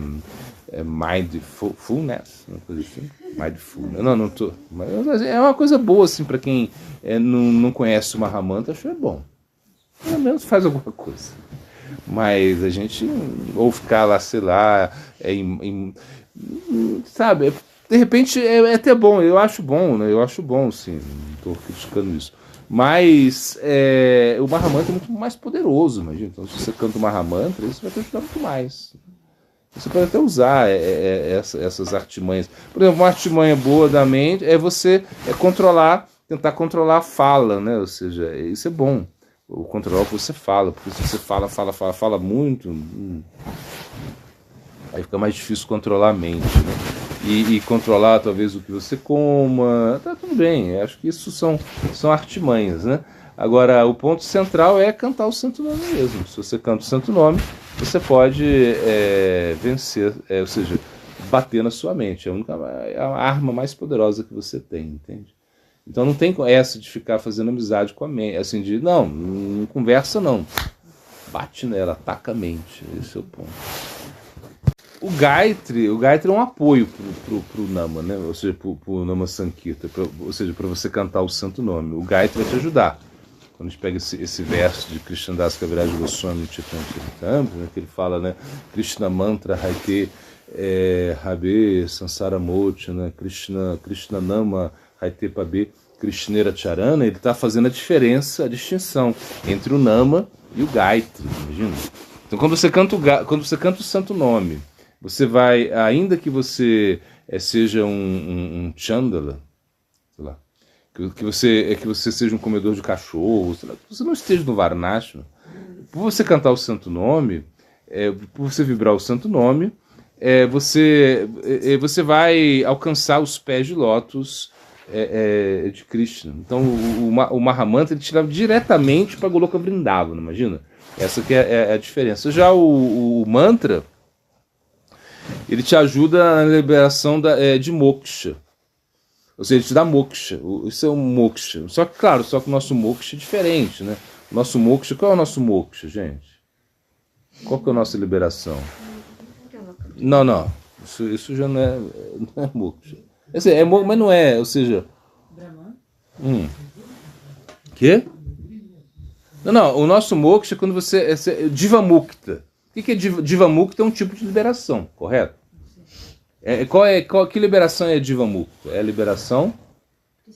mindfulness, uma coisa assim, mindfulness. Não tô, mas é uma coisa boa assim para quem não conhece o Mahamantra, acho que é bom. Pelo menos faz alguma coisa. Mas a gente, ou ficar lá, sei lá, sabe, de repente é até bom, eu acho bom, né? Eu acho bom, sim, não estou criticando isso. Mas o Mahamantra é muito mais poderoso, imagina. Então, se você canta o Mahamantra, isso vai te ajudar muito mais. Você pode até usar essas artimanhas. Por exemplo, uma artimanha boa da mente é você tentar controlar a fala, né? Ou seja, isso é bom. O controlar o que você fala, porque se você fala muito, aí fica mais difícil controlar a mente, né? E controlar talvez o que você coma, tá tudo bem, acho que isso são artimanhas, né? Agora, o ponto central é cantar o santo nome mesmo. Se você canta o santo nome, você pode vencer, ou seja, bater na sua mente. É a arma mais poderosa que você tem, entende? Então não tem essa de ficar fazendo amizade com a mente, assim, não conversa não. Bate nela, ataca a mente, esse é o ponto. O Gayatri é um apoio pro Nama, né? Ou seja, pro Nama Sankirta, ou seja, para você cantar o santo nome. O Gayatri vai te ajudar. Quando a gente pega esse verso de Krishnadas Kaviraj Goswami Charitamrita, né, que ele fala, né, Krishna Mantra Haite Rabe Sansara Mocha, né, Krishna Nama Haite Pabe Krishnera Charana, ele está fazendo a distinção entre o Nama e o Gayatri, imagina? Então quando você canta o santo nome, você vai, ainda que você seja um Chandala, sei lá, que você seja um comedor de cachorro, sei lá, que você não esteja no Varnashma, por você cantar o santo nome, por você vibrar o santo nome, você vai alcançar os pés de lótus de Krishna. Então o Mahamantra ele te leva diretamente para Goloka Vrindavana, imagina? Essa que é a diferença. Já o mantra, ele te ajuda na liberação de moksha. Ou seja, ele te dá moksha. Isso é um moksha. Só que o nosso moksha é diferente, né? O nosso moksha, qual é o nosso moksha, gente? Qual que é a nossa liberação? Não. Isso já não é moksha. Mas não é, ou seja... Brahman? Quê? Não, o nosso moksha é quando você... Diva Mukta. O que é Diva Mukta? É um tipo de liberação, correto? Que liberação é Diva Mukta? É a liberação que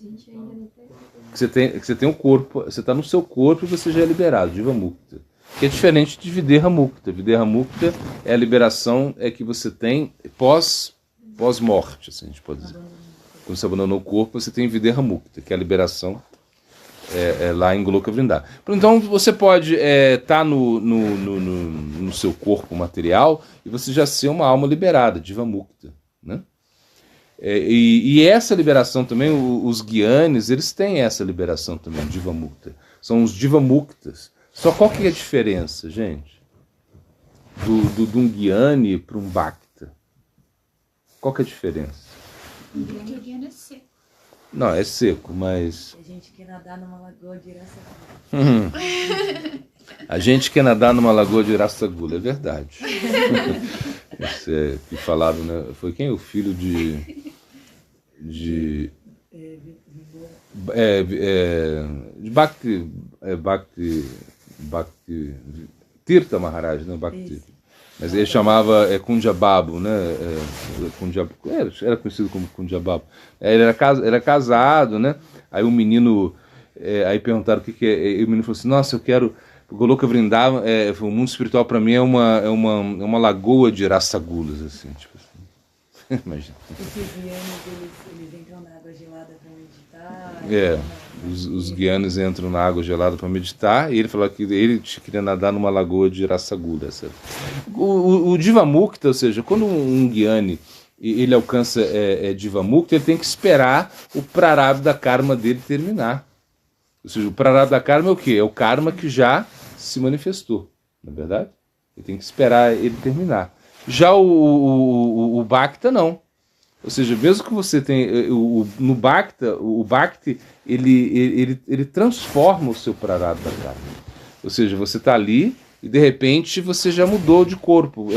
você tem um corpo, você está no seu corpo e você já é liberado, Diva Mukta. Que é diferente de Videha Mukta. Videha Mukta é a liberação que você tem pós-morte, assim a gente pode dizer. Quando você abandonou o corpo, você tem Videha Mukta, que é a liberação lá em Goloka Vrindavana. Então você pode estar no seu corpo material e você já ser uma alma liberada, Diva Mukta, né? E essa liberação também, os Gyanis, eles têm essa liberação também, Diva Mukta. São os Diva Muktas. Só qual que é a diferença, gente? De um Gyani para um Bhakta? Qual que é a diferença? O Gyani é seco. Não, é seco, mas... A gente quer nadar numa lagoa de Irasagula. A gente quer nadar numa lagoa de Irasagula, é verdade. Isso que falaram, né? Foi quem? O filho de Bhakti Tirtha Maharaj, né? Bhakti. Mas ele chamava Kunjababu, né? Era conhecido como Kunjababu. Ele era casado, né? Aí o menino, aí perguntaram o que é. E o menino falou assim: nossa, eu quero. Goloka Vrindavana, o mundo espiritual para mim é uma lagoa de Rasagulas, assim, tipo assim. Imagina. Esses guianos, eles entram na água gelada para meditar. Os guianos entram na água gelada para meditar, e ele falou que ele queria nadar numa lagoa de Rasagula. O Diva Mukta, ou seja, quando um guiane ele alcança Divamukta, ele tem que esperar o Prarabdha Karma dele terminar. Ou seja, o Prarabdha Karma é o quê? É o karma que já se manifestou, não é verdade? Ele tem que esperar ele terminar. Já o Bhakta não. Ou seja, mesmo que você tenha no Bhakta, o Bhakti ele transforma o seu Prarabdha Karma. Ou seja, você está ali e de repente você já mudou de corpo,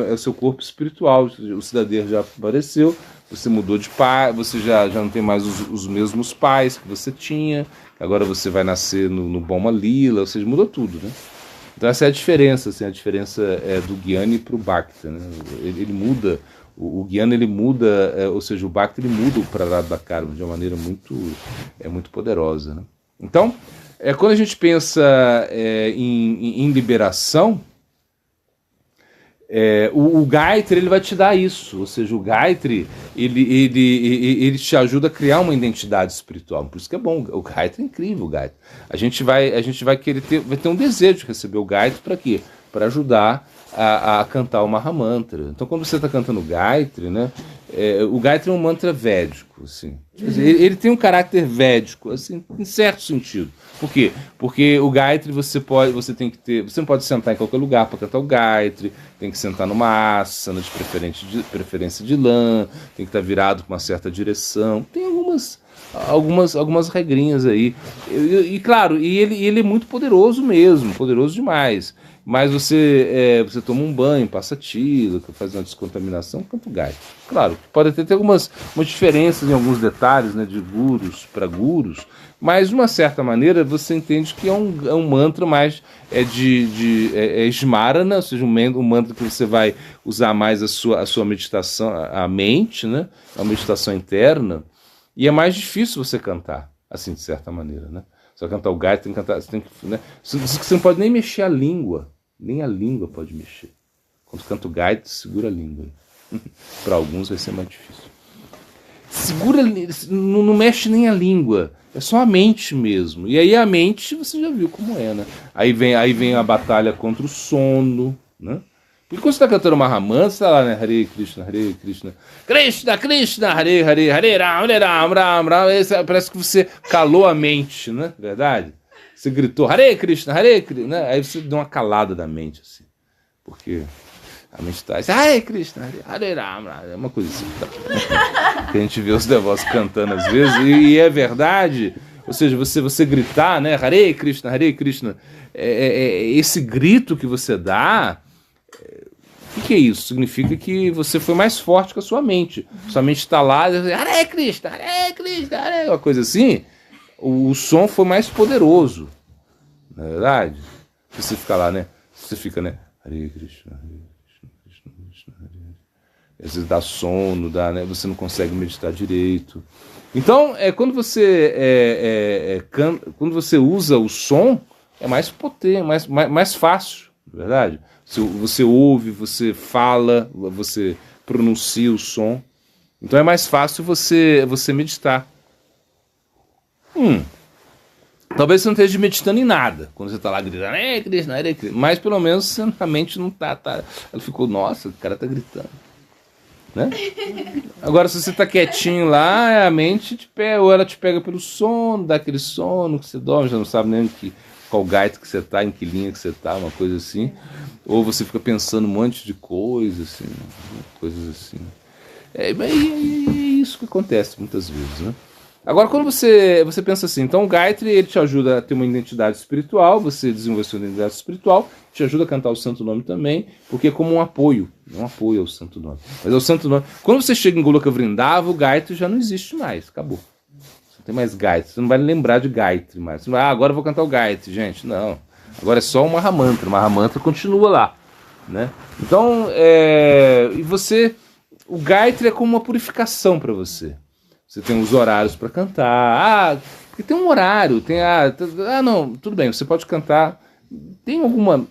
é o seu corpo espiritual, o Siddhadeha já apareceu, você mudou de pai, você já não tem mais os mesmos pais que você tinha, agora você vai nascer no Boma Lila, ou seja, mudou tudo, né? Então essa é a diferença, assim, a diferença do Gyani para o Bhakta, né? Ele muda, o Gyani ele muda, ou seja, o Bhakta ele muda o Prarabdha Karma de uma maneira muito poderosa, né? Então, quando a gente pensa em liberação, o Gayatri ele vai te dar isso, ou seja, o Gayatri ele te ajuda a criar uma identidade espiritual, por isso que é bom, o Gayatri é incrível, o Gayatri. A gente vai querer vai ter um desejo de receber o Gayatri para quê? Para ajudar a cantar o Mahamantra. Então quando você está cantando o Gayatri, né, o Gayatri é um mantra védico, assim. Ele tem um caráter védico, assim, em certo sentido. Por quê? Porque o Gayatri você não pode sentar em qualquer lugar para cantar o Gayatri, tem que sentar numa asana de preferência de lã, tem que estar virado com uma certa direção. Tem algumas regrinhas aí. E claro, ele é muito poderoso mesmo, poderoso demais. Mas você toma um banho, passa tila, faz uma descontaminação, canta o Gayatri. Claro, pode ter algumas diferenças em alguns detalhes, né, de gurus para gurus, mas de uma certa maneira você entende que é um mantra mais Smarana, ou seja, um mantra que você vai usar mais a sua meditação, a mente, né, a meditação interna, e é mais difícil você cantar, assim, de certa maneira, né? Você vai cantar o Gayatri, né? Você não pode nem mexer a língua, nem a língua pode mexer. Quando canta o Gayatri, segura a língua. Para alguns vai ser mais difícil. Segura, não mexe nem a língua, é só a mente mesmo. E aí a mente, você já viu como é, né? Aí vem a batalha contra o sono, né? Porque quando você está cantando Mahamantra, você está lá, né? Hare Krishna, Krishna Krishna, Hare Hare, Hare Ram, Ram. Parece que você calou a mente, né? Verdade? Você gritou Hare Krishna, né? Aí você deu uma calada da mente, assim. Porque a mente está assim, Hare Krishna, Hare Ram, é uma coisa assim. Tá? Que a gente vê os devotos cantando às vezes, e é verdade. Ou seja, você gritar, né? Hare Krishna, esse grito que você dá. O que é isso? Significa que você foi mais forte que a sua mente. Sua mente está lá, Hare Krishna, uma coisa assim. O som foi mais poderoso. Não é verdade? Você fica lá, né? Você fica, né? Hare Krishna, Krishna, Hare Hare. Às vezes dá sono, né? Você não consegue meditar direito. Então, quando você usa o som, é mais potente, mais fácil, não é verdade? Você ouve, você fala, você pronuncia o som. Então é mais fácil você meditar. Talvez você não esteja meditando em nada, quando você está lá gritando, Krishna, mas pelo menos a mente não tá. Ela ficou, nossa, o cara tá gritando. Né? Agora, se você está quietinho lá, a mente ou ela te pega pelo sono, dá aquele sono que você dorme, já não sabe nem qual gaita que você está, em que linha que você está, uma coisa assim. Ou você fica pensando um monte de coisas, assim, coisas assim. É isso que acontece muitas vezes, né? Agora, quando você pensa assim, então o Gayatri ele te ajuda a ter uma identidade espiritual, você desenvolve sua identidade espiritual, te ajuda a cantar o Santo Nome também, porque é como um apoio ao Santo Nome. Mas é o Santo Nome. Quando você chega em Goloka Vrindava, o Gayatri já não existe mais, acabou. Você não tem mais Gayatri, você não vai lembrar de Gayatri mais. Você não vai, agora eu vou cantar o Gayatri, gente, não. Agora é só o Mahamantra, o Mahamantra continua lá, né? Então, o Gayatri é como uma purificação para você. Você tem os horários para cantar. Porque tem um horário, não, tudo bem, você pode cantar. Tem alguma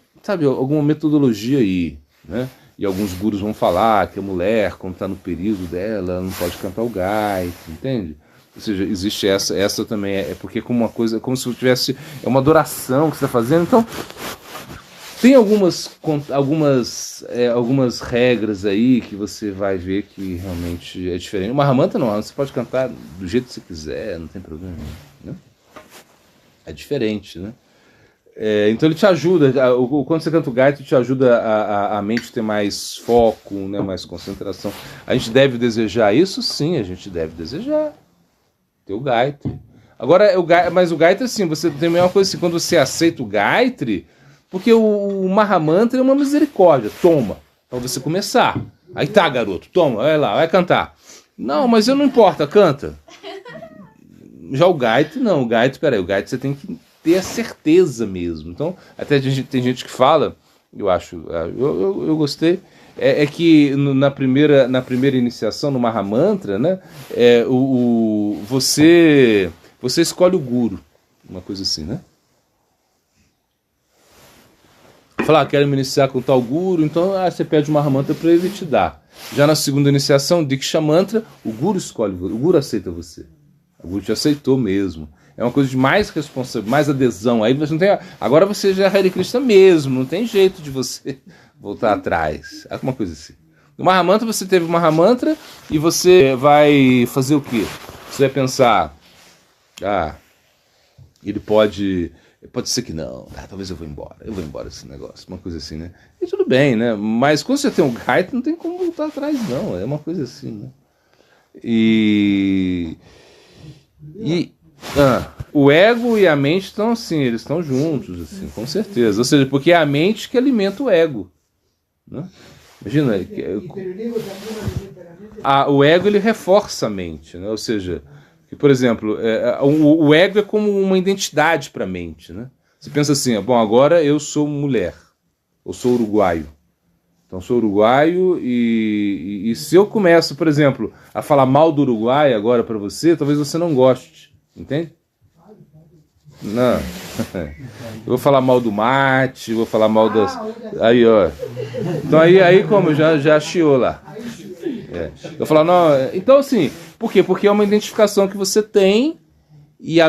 metodologia aí, né? E alguns gurus vão falar que a mulher, quando está no período dela, não pode cantar o Gayatri, entende? Ou seja, existe essa também, porque como uma coisa, como se tivesse, é uma adoração que você está fazendo, então Tem algumas regras aí que você vai ver que realmente é diferente. O Mahamantra não, você pode cantar do jeito que você quiser, não tem problema nenhum, né? É diferente, né? Então ele te ajuda, quando você canta o Gayatri, te ajuda a mente ter mais foco, né, mais concentração. A gente deve desejar isso? Sim, a gente deve desejar ter o Gayatri. Agora, mas o Gayatri, assim, você tem a mesma coisa assim, quando você aceita o Gayatri, porque o Mahamantra é uma misericórdia, toma, para você começar. Aí tá, garoto, toma, vai lá, vai cantar. Não, mas eu não importa, canta. Já o Gayatri, não, o Gayatri você tem que ter a certeza mesmo. Então, até tem gente que fala, eu acho, eu gostei, que na primeira iniciação, no Mahamantra, né, você escolhe o guru, uma coisa assim, né? Falar, quero me iniciar com tal guru, então você pede o Mahamantra para ele te dar. Já na segunda iniciação, Diksha Mantra, o guru escolhe, o guru aceita você. O guru te aceitou mesmo. É uma coisa de mais responsabilidade, mais adesão. Aí você não tem. Agora você já é Hare Krishna mesmo, não tem jeito de você voltar atrás. É uma coisa assim. No Mahamantra você teve o Mahamantra e você vai fazer o quê? Você vai pensar, ele pode ser que não, talvez eu vou embora desse negócio, uma coisa assim, né? E tudo bem, né? Mas quando você tem um Gayatri, não tem como voltar atrás, não. É uma coisa assim, né? O ego e a mente estão assim, eles estão juntos, assim, com certeza. Ou seja, porque é a mente que alimenta o ego, né? Imagina, o ego ele reforça a mente, né? Ou seja, que, por exemplo, o ego é como uma identidade para a mente, né? Você pensa assim, bom, agora eu sou mulher, eu sou uruguaio. Então sou uruguaio e se eu começo, por exemplo, a falar mal do Uruguai agora para você, talvez você não goste, entende? Não. Eu vou falar mal do mate, vou falar mal das... Aí, ó. Então aí como já chiou lá. Eu vou falar, não... Então assim, por quê? Porque é uma identificação que você tem e a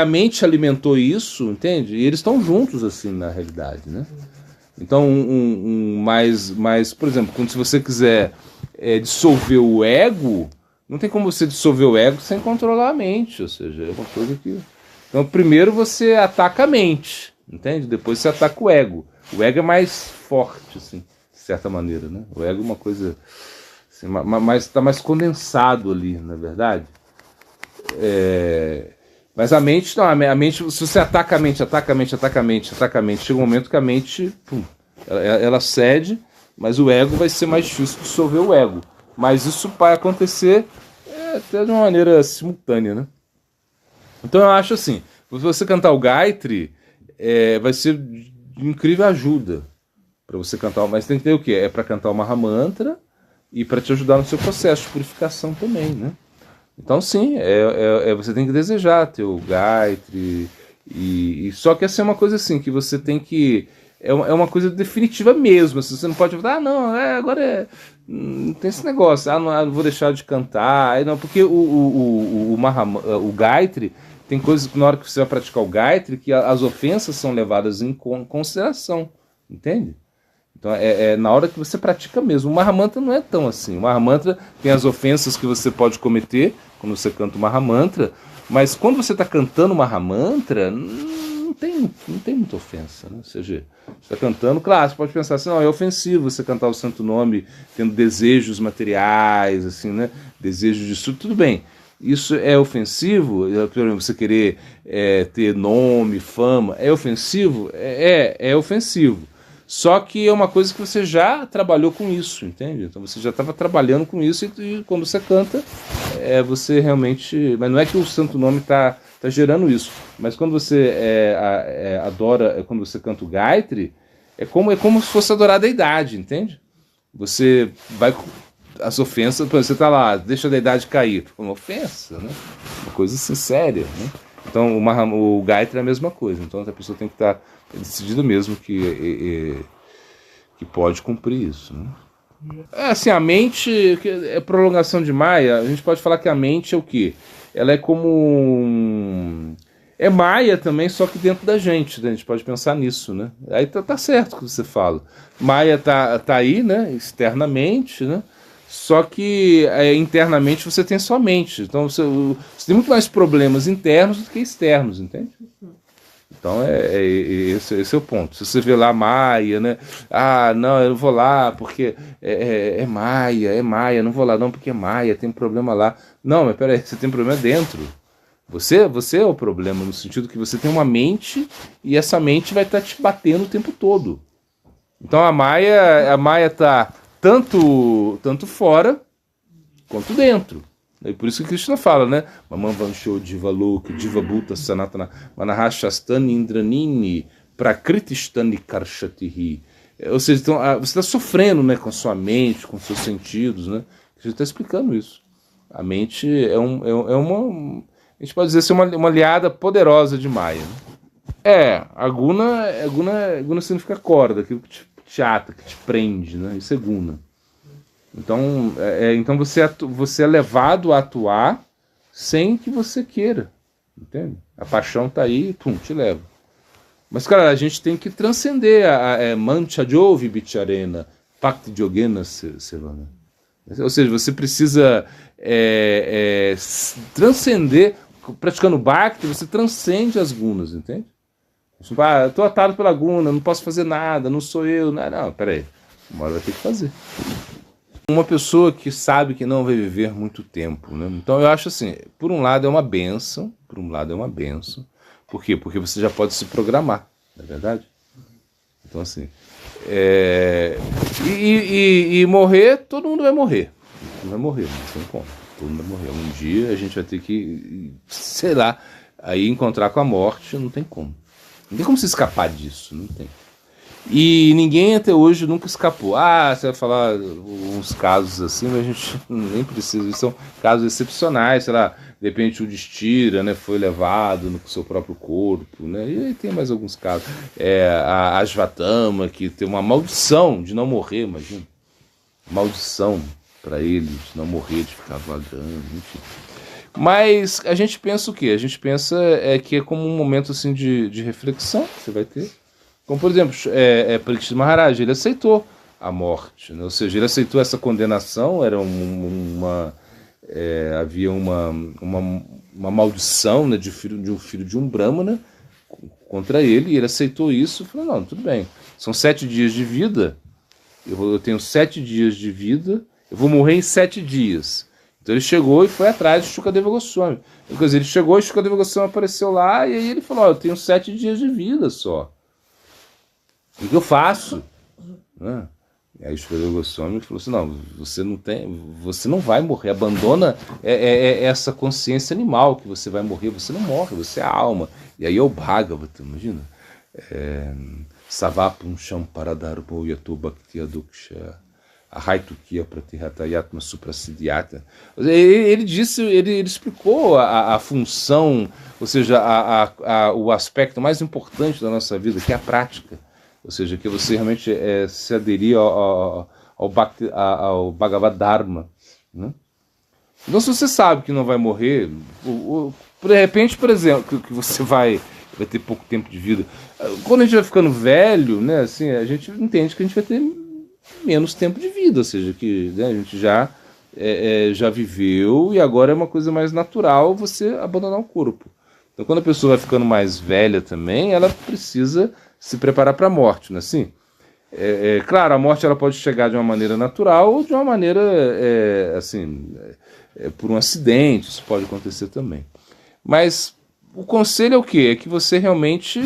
mente alimentou isso, entende? E eles estão juntos, assim, na realidade, né? Então, por exemplo, se você quiser dissolver o ego, não tem como você dissolver o ego sem controlar a mente, ou seja, é uma coisa que... Então, primeiro você ataca a mente, entende? Depois você ataca o ego. O ego é mais forte, assim, de certa maneira, né? O ego é uma coisa... Assim, está mais condensado ali, na verdade. Mas a mente, não, a mente, se você ataca a mente, chega um momento que a mente, ela cede, mas o ego vai ser mais difícil de dissolver o ego. Mas isso vai acontecer até de uma maneira simultânea, né? Então eu acho assim, se você cantar o Gayatri, vai ser de incrível ajuda para você cantar, mas tem que ter o quê? É para cantar o Mahamantra e para te ajudar no seu processo de purificação também, né? Então sim, você tem que desejar ter o Gayatri, só que essa é uma coisa assim, que você tem que... É uma coisa definitiva mesmo, assim, você não pode falar, não, agora não tem esse negócio, não vou deixar de cantar, não, porque o Gayatri, tem coisas que na hora que você vai praticar o Gayatri, que as ofensas são levadas em consideração, entende? Então na hora que você pratica mesmo. O Mahamantra não é tão assim. O Mahamantra tem as ofensas que você pode cometer quando você canta o Mahamantra, mas quando você está cantando o Mahamantra, não tem muita ofensa, né? Ou seja, você está cantando, claro, você pode pensar assim, não, é ofensivo você cantar o santo nome tendo desejos materiais, assim, né? Desejos disso, tudo bem. Isso é ofensivo? Por exemplo, você querer ter nome, fama, é ofensivo? É ofensivo. Só que é uma coisa que você já trabalhou com isso, entende? Então você já estava trabalhando com isso e quando você canta, você realmente... Mas não é que o santo nome está gerando isso. Mas quando você adora, quando você canta o Gayatri, é como se fosse adorar a deidade, entende? Você vai... As ofensas, por exemplo, você está lá, deixa a deidade cair. Uma ofensa, né? Uma coisa assim séria, né? Então o Gayatri é a mesma coisa. Então a pessoa tem que estar decidida mesmo que pode cumprir isso, né? Assim, a mente é prolongação de Maya. A gente pode falar que a mente é o quê? Ela é como É Maya também, só que dentro da gente, né? A gente pode pensar nisso, né? Aí tá certo o que você fala. Maya tá aí, né? Externamente, né? Só que internamente você tem sua mente. Então você tem muito mais problemas internos do que externos, entende? Então esse é o ponto. Se você vê lá Maia, né? Ah, não, eu não vou lá porque é Maia, não vou lá não porque é Maia, tem um problema lá. Não, mas peraí, você tem problema dentro. Você é o problema, no sentido que você tem uma mente e essa mente vai estar te batendo o tempo todo. Então a Maia tá tanto fora quanto dentro. E por isso que Krishna fala, né? Mamam Vansho Diva Loka, Diva Bhuta Sanatana, Manahashastani Indranini, Prakritistani Karshatihi. Ou seja, então, você está sofrendo, né, com a sua mente, com os seus sentidos, né? A gente está explicando isso. A mente é uma... A gente pode dizer ser uma aliada poderosa de Maya. Né? A guna significa corda, aquilo que te ata, que te prende, né? Isso é guna. Então você é levado a atuar sem que você queira, entende? A paixão tá aí, pum, te leva. Mas, cara, a gente tem que transcender a Manchajovi Bicharena, Pakti Jogena Sevana. Ou seja, você precisa transcender, praticando Bhakti, você transcende as gunas, entende? Tipo, eu tô atado pela guna, não posso fazer nada, não sou eu. Não, peraí, uma hora vai ter que fazer. Uma pessoa que sabe que não vai viver muito tempo, né? Então eu acho assim, por um lado é uma bênção, Por quê? Porque você já pode se programar, não é verdade? Então assim, e morrer, todo mundo vai morrer. Não vai morrer, não tem como. Todo mundo vai morrer. Um dia a gente vai ter que, sei lá, aí encontrar com a morte, não tem como. Não tem como se escapar disso, não tem. E ninguém até hoje nunca escapou. Você vai falar uns casos assim, mas a gente nem precisa. Isso são casos excepcionais, sei lá, de repente o Destira, né, foi levado no seu próprio corpo, né? E aí tem mais alguns casos. A Asvatama, que tem uma maldição de não morrer, imagina. Maldição para ele de não morrer, de ficar vagando, enfim. Mas a gente pensa o quê? A gente pensa que é como um momento assim de reflexão que você vai ter. Como, por exemplo, Parikshit Maharaj, ele aceitou a morte, né? Ou seja, ele aceitou essa condenação, era havia uma maldição, né, de um filho de um Brahmana contra ele, e ele aceitou isso e falou, não, tudo bem, são 7 dias de vida, eu tenho 7 dias de vida, eu vou morrer em 7 dias. Então ele chegou e foi atrás de Shukadeva Goswami. Quer dizer, ele chegou e Shukadeva Goswami apareceu lá, e aí ele falou, eu tenho 7 dias de vida só. O que eu faço? Né? E aí o Shukadeva Goswami falou assim, não, você não vai morrer, abandona essa consciência animal que você vai morrer, você não morre, você é a alma. E aí é o Bhagavata, imagina? Savapum Shamparadharbo Yato Bhaktiya Duksha Ahaitukia Pratihatayatma Suprasiddhyata. Ele explicou a função, ou seja, o aspecto mais importante da nossa vida, que é a prática. Ou seja, que você realmente se aderir ao Bhagavad Dharma. Né? Então, se você sabe que não vai morrer, de repente, por exemplo, que você vai ter pouco tempo de vida. Quando a gente vai ficando velho, né, assim, a gente entende que a gente vai ter menos tempo de vida, ou seja, que, né, a gente já viveu e agora é uma coisa mais natural você abandonar o corpo. Então, quando a pessoa vai ficando mais velha também, ela precisa se preparar para a morte, não é assim? Claro, a morte ela pode chegar de uma maneira natural ou de uma maneira, por um acidente, isso pode acontecer também. Mas o conselho é o quê? É que você realmente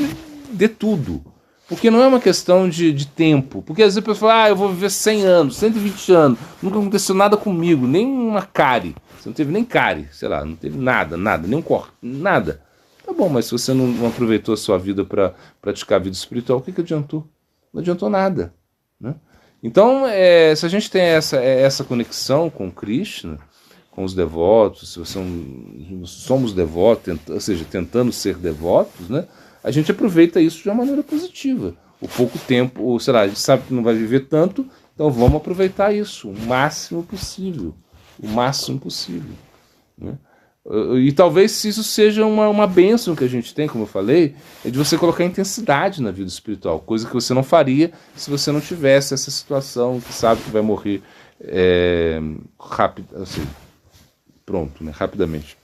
dê tudo. Porque não é uma questão de tempo. Porque às vezes a pessoa fala, eu vou viver 100 anos, 120 anos, nunca aconteceu nada comigo, nem uma cárie. Você não teve nem cárie, sei lá, não teve nada, nem um corte, nada. Tá bom, mas se você não aproveitou a sua vida para praticar a vida espiritual, o que adiantou? Não adiantou nada. Né? Então, se a gente tem essa conexão com Krishna, com os devotos, se somos devotos, ou seja, tentando ser devotos, né, a gente aproveita isso de uma maneira positiva. O pouco tempo, ou sei lá, a gente sabe que não vai viver tanto, então vamos aproveitar isso o máximo possível. O máximo possível. Né? E talvez isso seja uma bênção que a gente tem, como eu falei, é de você colocar intensidade na vida espiritual, coisa que você não faria se você não tivesse essa situação que sabe que vai morrer rápido, assim, pronto, né, rapidamente.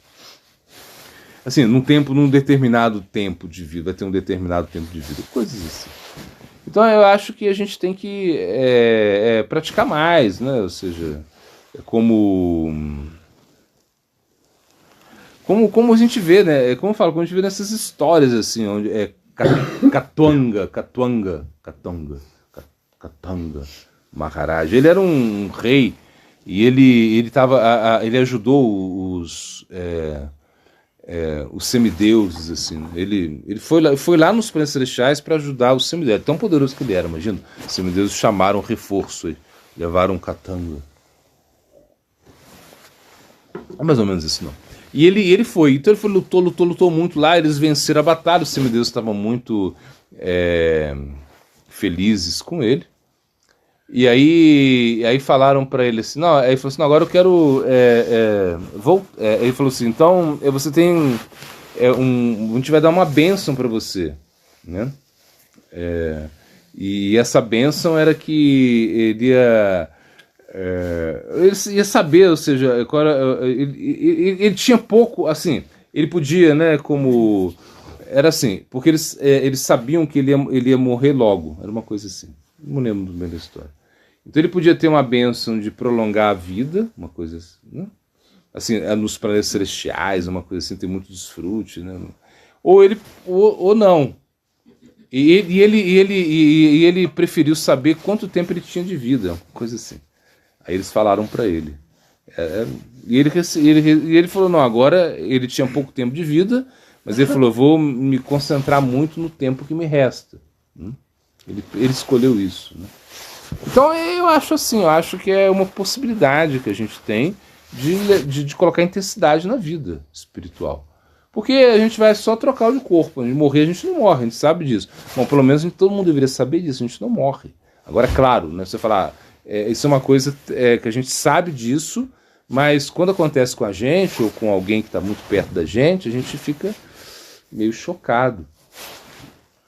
Assim, num determinado tempo de vida, vai ter um determinado tempo de vida, coisas assim. Então eu acho que a gente tem que praticar mais, né? Ou seja, como a gente vê, né? Como eu falo, como a gente vê nessas histórias assim, onde Katanga Maharaj, ele era um rei e ele ajudou os semideuses, assim. Ele foi lá nos planetas celestiais para ajudar os semideuses. Tão poderoso que ele era, imagina. Os semideuses chamaram reforço, levaram Katanga. É mais ou menos isso, não. E ele foi, então ele lutou muito lá, eles venceram a batalha, os semideuses estavam muito felizes com ele. E aí falaram para ele assim, não, aí ele falou assim, não, agora eu quero ele falou assim, então você tem a gente vai dar uma bênção para você, né? E essa bênção era que ele ia saber, ou seja, ele tinha pouco, assim, ele podia, né, como era assim, porque eles sabiam que ele ia morrer logo, era uma coisa assim, não lembro do meio da história. Então ele podia ter uma bênção de prolongar a vida, uma coisa assim, né? Assim, nos planetas celestiais, uma coisa assim, ter muito desfrute, né? Ou não. E ele preferiu saber quanto tempo ele tinha de vida, uma coisa assim. Aí eles falaram para ele. E ele falou, não, agora ele tinha pouco tempo de vida, mas ele falou, eu vou me concentrar muito no tempo que me resta. Ele escolheu isso, né? Então eu acho que é uma possibilidade que a gente tem de colocar intensidade na vida espiritual. Porque a gente vai só trocar de corpo, a gente morrer a gente não morre, a gente sabe disso. Bom, pelo menos todo mundo deveria saber disso, a gente não morre. Agora, é claro, né, você falar, isso é uma coisa que a gente sabe disso, mas quando acontece com a gente ou com alguém que está muito perto da gente, a gente fica meio chocado.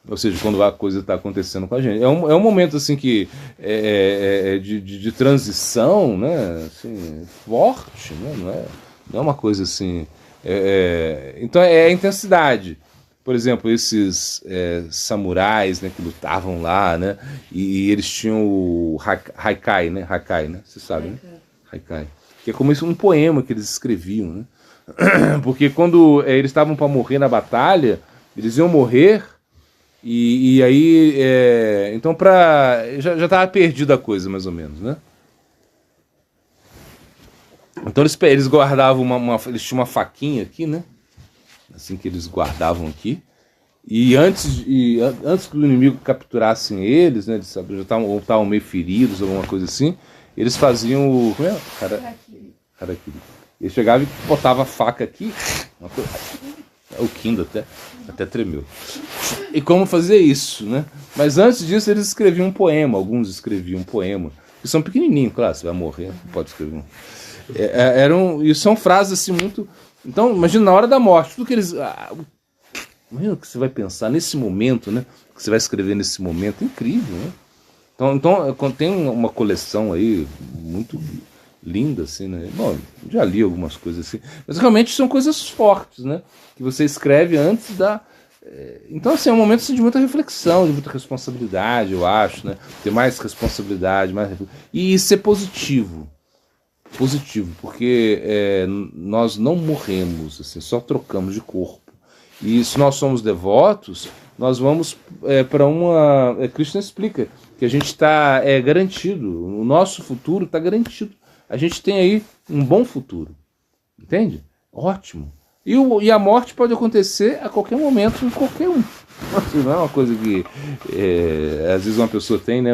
Ou seja, quando a coisa está acontecendo com a gente. É um momento assim que de transição, né? Assim, forte, né? Não é uma coisa assim. Então é a intensidade. Por exemplo, esses samurais, né, que lutavam lá, né? E eles tinham o haikai, né? Haikai, né? Você sabe, né? Haikai. Que é como isso, um poema que eles escreviam, né? Porque quando eles estavam para morrer na batalha, eles iam morrer. E aí, então já estava perdida a coisa, mais ou menos, né? Então eles guardavam eles tinham uma faquinha aqui, né? Assim que eles guardavam aqui. E antes que o inimigo capturassem eles, né? Eles já estavam meio feridos, alguma coisa assim. Eles faziam o... Como é? Harakiri. Eles chegavam e botavam a faca aqui. O Kindle até tremeu. E como fazer isso, né? Mas antes disso eles escreviam um poema, alguns escreviam um poema. E são pequenininhos, claro, você vai morrer, pode escrever um. E são frases assim muito... Então, imagina na hora da morte, tudo que eles... imagina o que você vai pensar nesse momento, né? O que você vai escrever nesse momento, incrível, né? Então tem uma coleção aí muito linda, assim, né? Bom, já li algumas coisas assim, mas realmente são coisas fortes, né? Que você escreve antes da... Então, assim, é um momento assim, de muita reflexão, de muita responsabilidade, eu acho, né? Ter mais responsabilidade, e ser positivo. Positivo, porque nós não morremos, assim, só trocamos de corpo. E se nós somos devotos, nós vamos para uma... Krishna explica que a gente está garantido, o nosso futuro está garantido. A gente tem aí um bom futuro, entende? Ótimo. E a morte pode acontecer a qualquer momento, em qualquer um. Não é uma coisa que às vezes uma pessoa tem, né,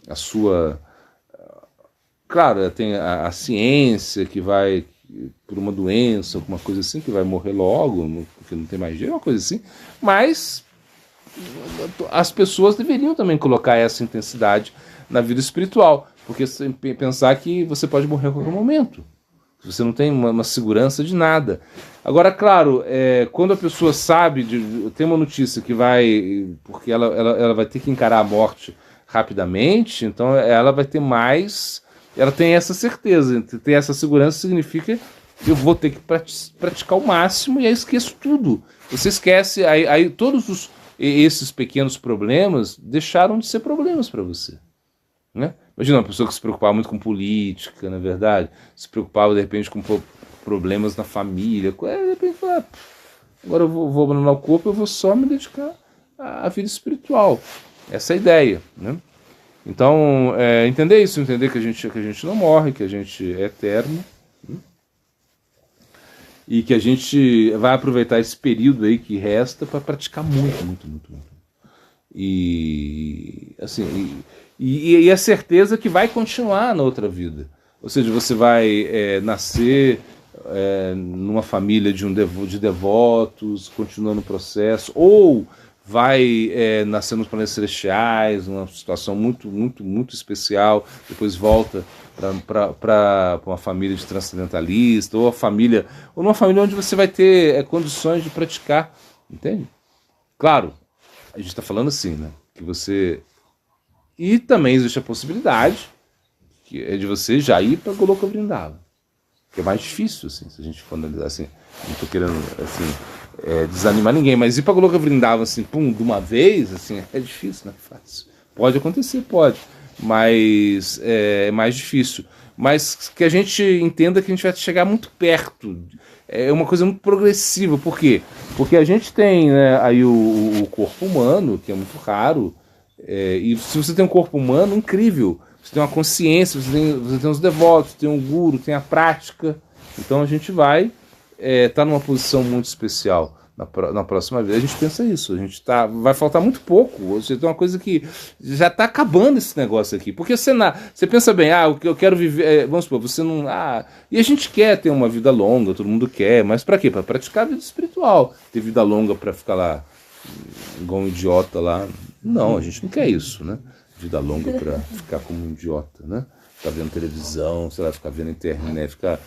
a sua... Claro, tem a ciência que vai por uma doença, alguma coisa assim, que vai morrer logo, porque não tem mais jeito, uma coisa assim. Mas as pessoas deveriam também colocar essa intensidade na vida espiritual, porque pensar que você pode morrer a qualquer momento. Você não tem uma segurança de nada. Agora, claro, quando a pessoa sabe, tem uma notícia que vai, porque ela vai ter que encarar a morte rapidamente, então ela vai ter mais, ela tem essa certeza, ter essa segurança significa que eu vou ter que praticar o máximo e aí esqueço tudo. Você esquece, aí todos esses pequenos problemas deixaram de ser problemas para você. Né? Imagina uma pessoa que se preocupava muito com política, na verdade, se preocupava de repente com problemas na família, de repente fala, agora eu vou abandonar o corpo, eu vou só me dedicar à vida espiritual. Essa é a ideia. Né? Então, entender isso, entender que a gente não morre, que a gente é eterno, né? E que a gente vai aproveitar esse período aí que resta para praticar muito, muito, muito, muito. E assim, e a certeza que vai continuar na outra vida. Ou seja, você vai nascer numa família de devotos, continuando o processo, ou vai nascer nos planetas celestiais, numa situação muito, muito, muito especial, depois volta para uma família de transcendentalista, ou numa família onde você vai ter condições de praticar, entende? Claro, a gente está falando assim, né? Que você... E também existe a possibilidade que é de você já ir para Goloka Vrindavan, que é mais difícil, assim, se a gente for analisar assim. Não estou querendo assim, desanimar ninguém, mas ir para Goloka Vrindavan assim, pum, de uma vez, assim, é difícil, não é fácil. Pode acontecer, pode, mas é mais difícil. Mas que a gente entenda que a gente vai chegar muito perto. É uma coisa muito progressiva. Por quê? Porque a gente tem, né, aí o corpo humano, que é muito raro, e se você tem um corpo humano, incrível. Você tem uma consciência, você tem os devotos, tem um guru, tem a prática. Então a gente vai estar numa posição muito especial na próxima vez. A gente pensa isso, vai faltar muito pouco. Você tem uma coisa que já está acabando esse negócio aqui. Porque você pensa bem, eu quero viver, vamos supor, você não... e a gente quer ter uma vida longa, todo mundo quer, mas para quê? Para praticar a vida espiritual. Ter vida longa para ficar lá igual um idiota lá. Não, a gente não quer isso, né? Vida longa para ficar como um idiota, né? Ficar vendo televisão, sei lá, ficar vendo internet, ficar...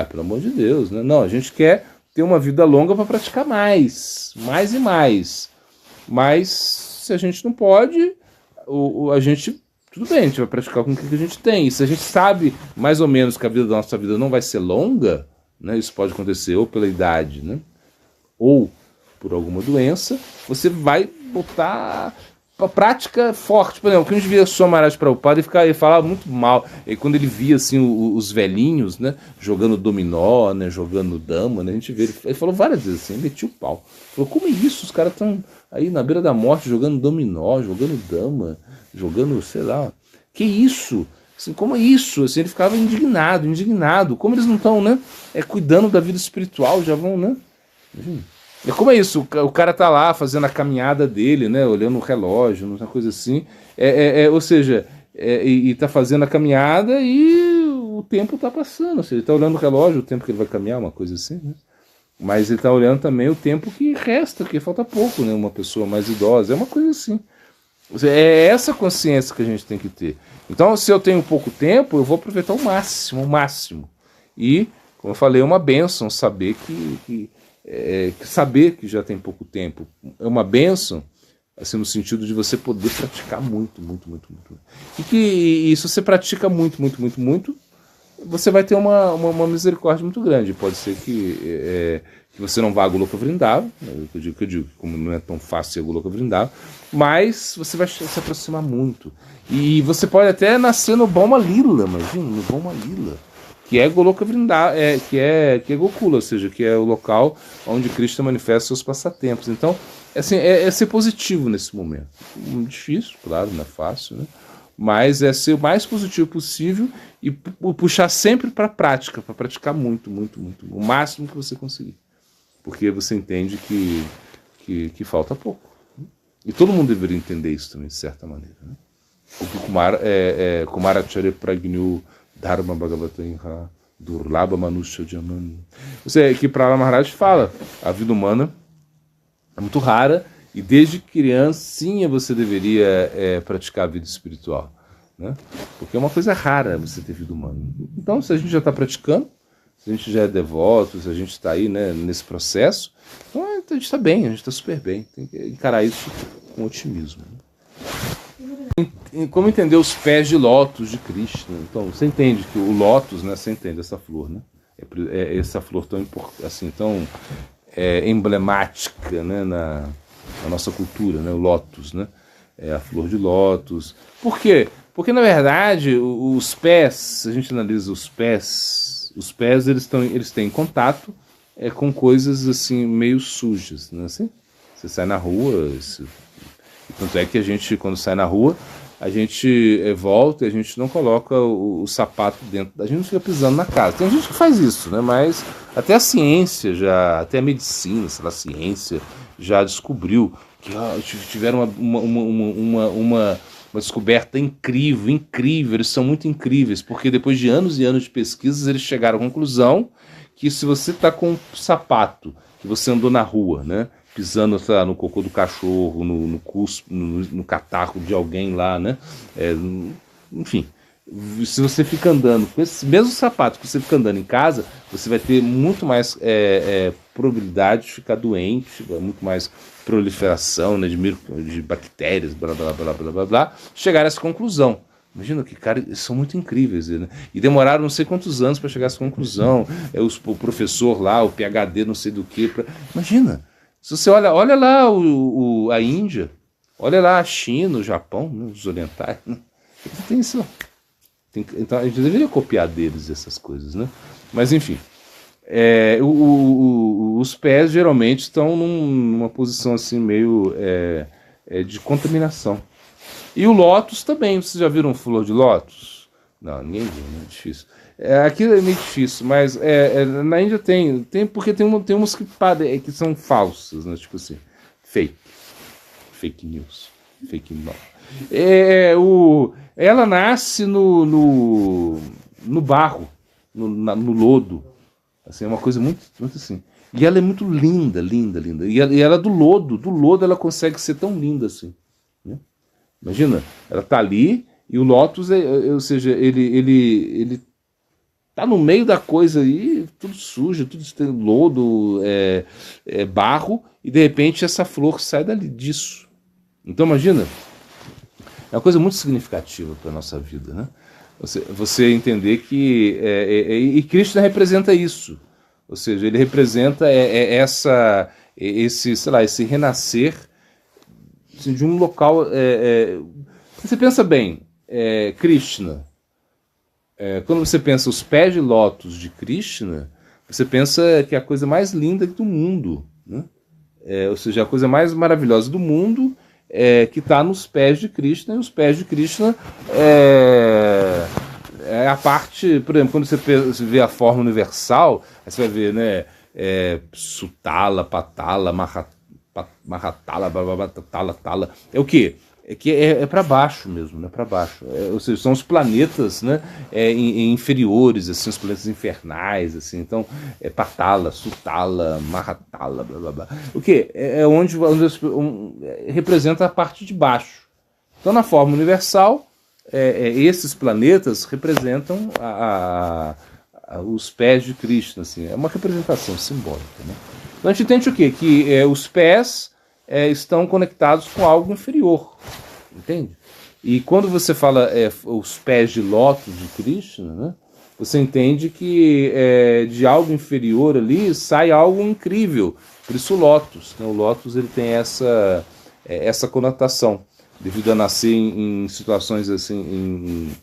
pelo amor de Deus, né? Não, a gente quer ter uma vida longa para praticar mais e mais. Mas se a gente não pode, a gente... Tudo bem, a gente vai praticar com o que a gente tem. E se a gente sabe mais ou menos que a vida da nossa vida não vai ser longa, né? Isso pode acontecer ou pela idade, né? Ou por alguma doença, você vai botar a prática forte. Por exemplo, quando a gente via o Swami Maharaj Prabhupada, ele falava muito mal. E quando ele via assim, os velhinhos, né, jogando dominó, né, jogando dama, né, a gente vê, ele falou várias vezes assim, ele metia o pau. Falou, como é isso? Os caras estão aí na beira da morte jogando dominó, jogando dama, jogando, sei lá, que isso? Assim, como é isso? Assim, ele ficava indignado. Como eles não estão, né, cuidando da vida espiritual, já vão, né? Imagina. E como é isso? O cara tá lá fazendo a caminhada dele, né? Olhando o relógio, uma coisa assim. Ou seja, e tá fazendo a caminhada e o tempo tá passando. Ou seja, ele tá olhando o relógio, o tempo que ele vai caminhar, uma coisa assim, né? Mas ele tá olhando também o tempo que resta, que falta pouco, né? Uma pessoa mais idosa, é uma coisa assim. Ou seja, é essa consciência que a gente tem que ter. Então, se eu tenho pouco tempo, eu vou aproveitar o máximo, o máximo. E, como eu falei, é uma bênção saber saber que já tem pouco tempo. É uma bênção, assim, no sentido de você poder praticar muito, muito, muito, muito. E se você pratica muito, muito, muito, muito, você vai ter uma misericórdia muito grande. Pode ser que você não vá a Goloka Vrindavan, eu digo, como não é tão fácil ir a Goloka Vrindavan, mas você vai se aproximar muito. E você pode até nascer no Boma Lila, imagina, no Boma Lila, que é Goloka Vrindavan, que é Gokula, ou seja, que é o local onde Krishna manifesta seus passatempos. Então, assim, é ser positivo nesse momento. Difícil, claro, não é fácil, né? Mas é ser o mais positivo possível e puxar sempre para a prática, para praticar muito, muito, muito, o máximo que você conseguir. Porque você entende que falta pouco. E todo mundo deveria entender isso também, de certa maneira, né? O que Kumaracharya Pragnu Dharma Bhagavatanha Durlabha Manusha Jaman. Você que Prahlada Maharaj fala, a vida humana é muito rara e desde criancinha você deveria praticar a vida espiritual, né? Porque é uma coisa rara você ter vida humana. Então, se a gente já está praticando, se a gente já é devoto, se a gente está aí, né, nesse processo, então a gente está bem, a gente está super bem. Tem que encarar isso com otimismo. Como entender os pés de lótus de Krishna? Então, você entende que o lótus, né, você entende essa flor, né? É essa flor tão assim, tão emblemática, né, na nossa cultura, né, o lótus, né? É a flor de lótus. Por quê? Porque, na verdade, os pés, se a gente analisa os pés eles têm contato com coisas assim meio sujas, né? Assim, você sai na rua, tanto é que a gente, quando sai na rua, a gente volta e a gente não coloca o sapato dentro, a gente não fica pisando na casa. Tem gente que faz isso, né? Mas até a ciência até a medicina, sei lá, a ciência já descobriu que tiveram uma descoberta incrível, eles são muito incríveis, porque depois de anos e anos de pesquisas, eles chegaram à conclusão que se você está com um sapato que você andou na rua, né, pisando, sei lá, no cocô do cachorro, no catarro de alguém lá, né, enfim, se você fica andando com esse mesmo sapato que você fica andando em casa, você vai ter muito mais probabilidade de ficar doente, muito mais proliferação, né, de bactérias, blá, blá, blá, blá, blá, blá, chegar a essa conclusão. Imagina que, cara, eles são muito incríveis, né? E demoraram não sei quantos anos para chegar a essa conclusão. O professor lá, o PhD, não sei do que. Imagina, se você olha lá a Índia, olha lá a China, o Japão, né, os orientais, né? Tem isso. Então a gente deveria copiar deles essas coisas, né? Mas enfim. Os pés geralmente estão numa posição assim meio de contaminação. E o lótus também. Vocês já viram flor de lótus? Não, ninguém viu, né? É difícil. Aqui é meio difícil, mas na Índia tem porque tem umas que são falsas, né? Tipo assim, fake news, fake news. Ela nasce no barro, no lodo. Assim, é uma coisa muito, muito assim. E ela é muito linda, linda, linda. E ela do lodo ela consegue ser tão linda assim, né? Imagina, ela tá ali e o lótus, ou seja, ele tá no meio da coisa aí, tudo sujo, tudo tem lodo, barro, e de repente essa flor sai disso. Então imagina, é uma coisa muito significativa para a nossa vida, né? Você entender que e Krishna representa isso, ou seja, ele representa esse renascer assim, de um local. Você pensa bem, Krishna. Quando você pensa os pés de lótus de Krishna, você pensa que é a coisa mais linda do mundo, né? Ou seja, a coisa mais maravilhosa do mundo. Que está nos pés de Krishna, e os pés de Krishna é a parte, por exemplo, quando você vê a forma universal, aí você vai ver, né, Sutala, Patala, Mahatala, Tala. É o quê? É para baixo mesmo, né? Para baixo. Ou seja, são os planetas, né? Inferiores, assim, os planetas infernais, assim. Então, Patala, Sutala, Mahatala, blá blá blá. O quê? Onde representa a parte de baixo. Então, na forma universal, esses planetas representam os pés de Krishna, assim. É uma representação simbólica, né? Então, a gente entende o quê? Que os pés estão conectados com algo inferior, entende? E quando você fala os pés de lótus de Krishna, né, você entende que de algo inferior ali sai algo incrível. Por isso o lótus, né? O lótus ele tem essa conotação, devido a nascer em situações assim,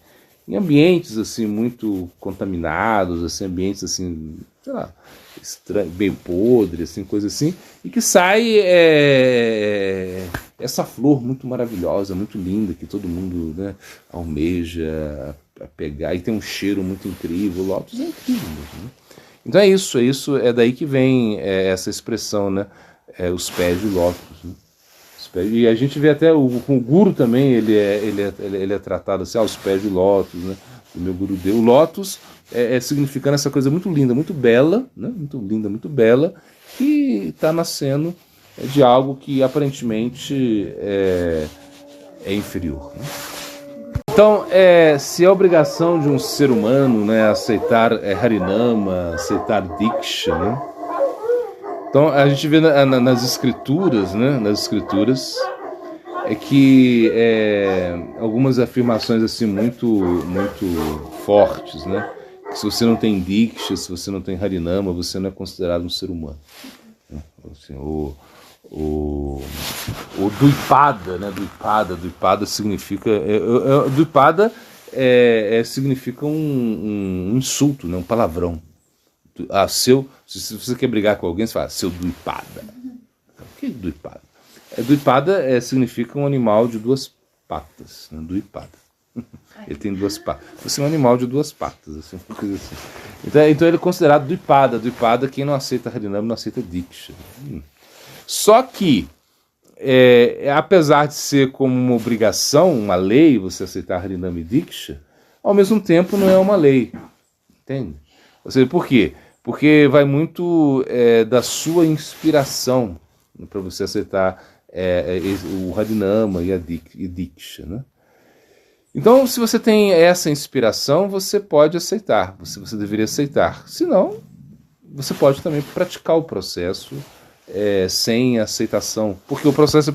em ambientes assim muito contaminados, assim, ambientes assim, sei lá, bem podre, assim, coisa assim, e que sai essa flor muito maravilhosa, muito linda, que todo mundo, né, almeja a pegar, e tem um cheiro muito incrível. O lótus é incrível mesmo, né? Então é isso, é daí que vem essa expressão, né, os pés de lótus, né? E a gente vê até o guru também, ele é tratado assim, os pés de lótus, né, o meu guru deu. O lótus significando essa coisa muito linda, muito bela, né, muito linda, muito bela, que está nascendo de algo que aparentemente é inferior, né? Então, se é obrigação de um ser humano, né, aceitar Harinama, aceitar Diksha, né? Então a gente vê nas escrituras, né, que algumas afirmações assim muito fortes, né? Que se você não tem Diksha, se você não tem Harinama, você não é considerado um ser humano. Assim, o Duipada, né? Duipada significa Duipada significa um insulto, né? Um palavrão. Se você quer brigar com alguém, você fala seu Duipada. O que é Duipada? Duipada significa um animal de duas patas, né? Duipada. Ele tem duas patas. Você é um animal de duas patas, assim, uma coisa assim. Então ele é considerado Duipada. Duipada, quem não aceita Harinama não aceita Diksha. Só que, apesar de ser como uma obrigação, uma lei, você aceitar Harinama e Diksha, ao mesmo tempo não é uma lei. Entende? Ou seja, por quê? Porque vai muito da sua inspiração para você aceitar o Harinama e a Diksha, né? Então, se você tem essa inspiração, você pode aceitar, você deveria aceitar. Se não, você pode também praticar o processo sem aceitação, porque o processo é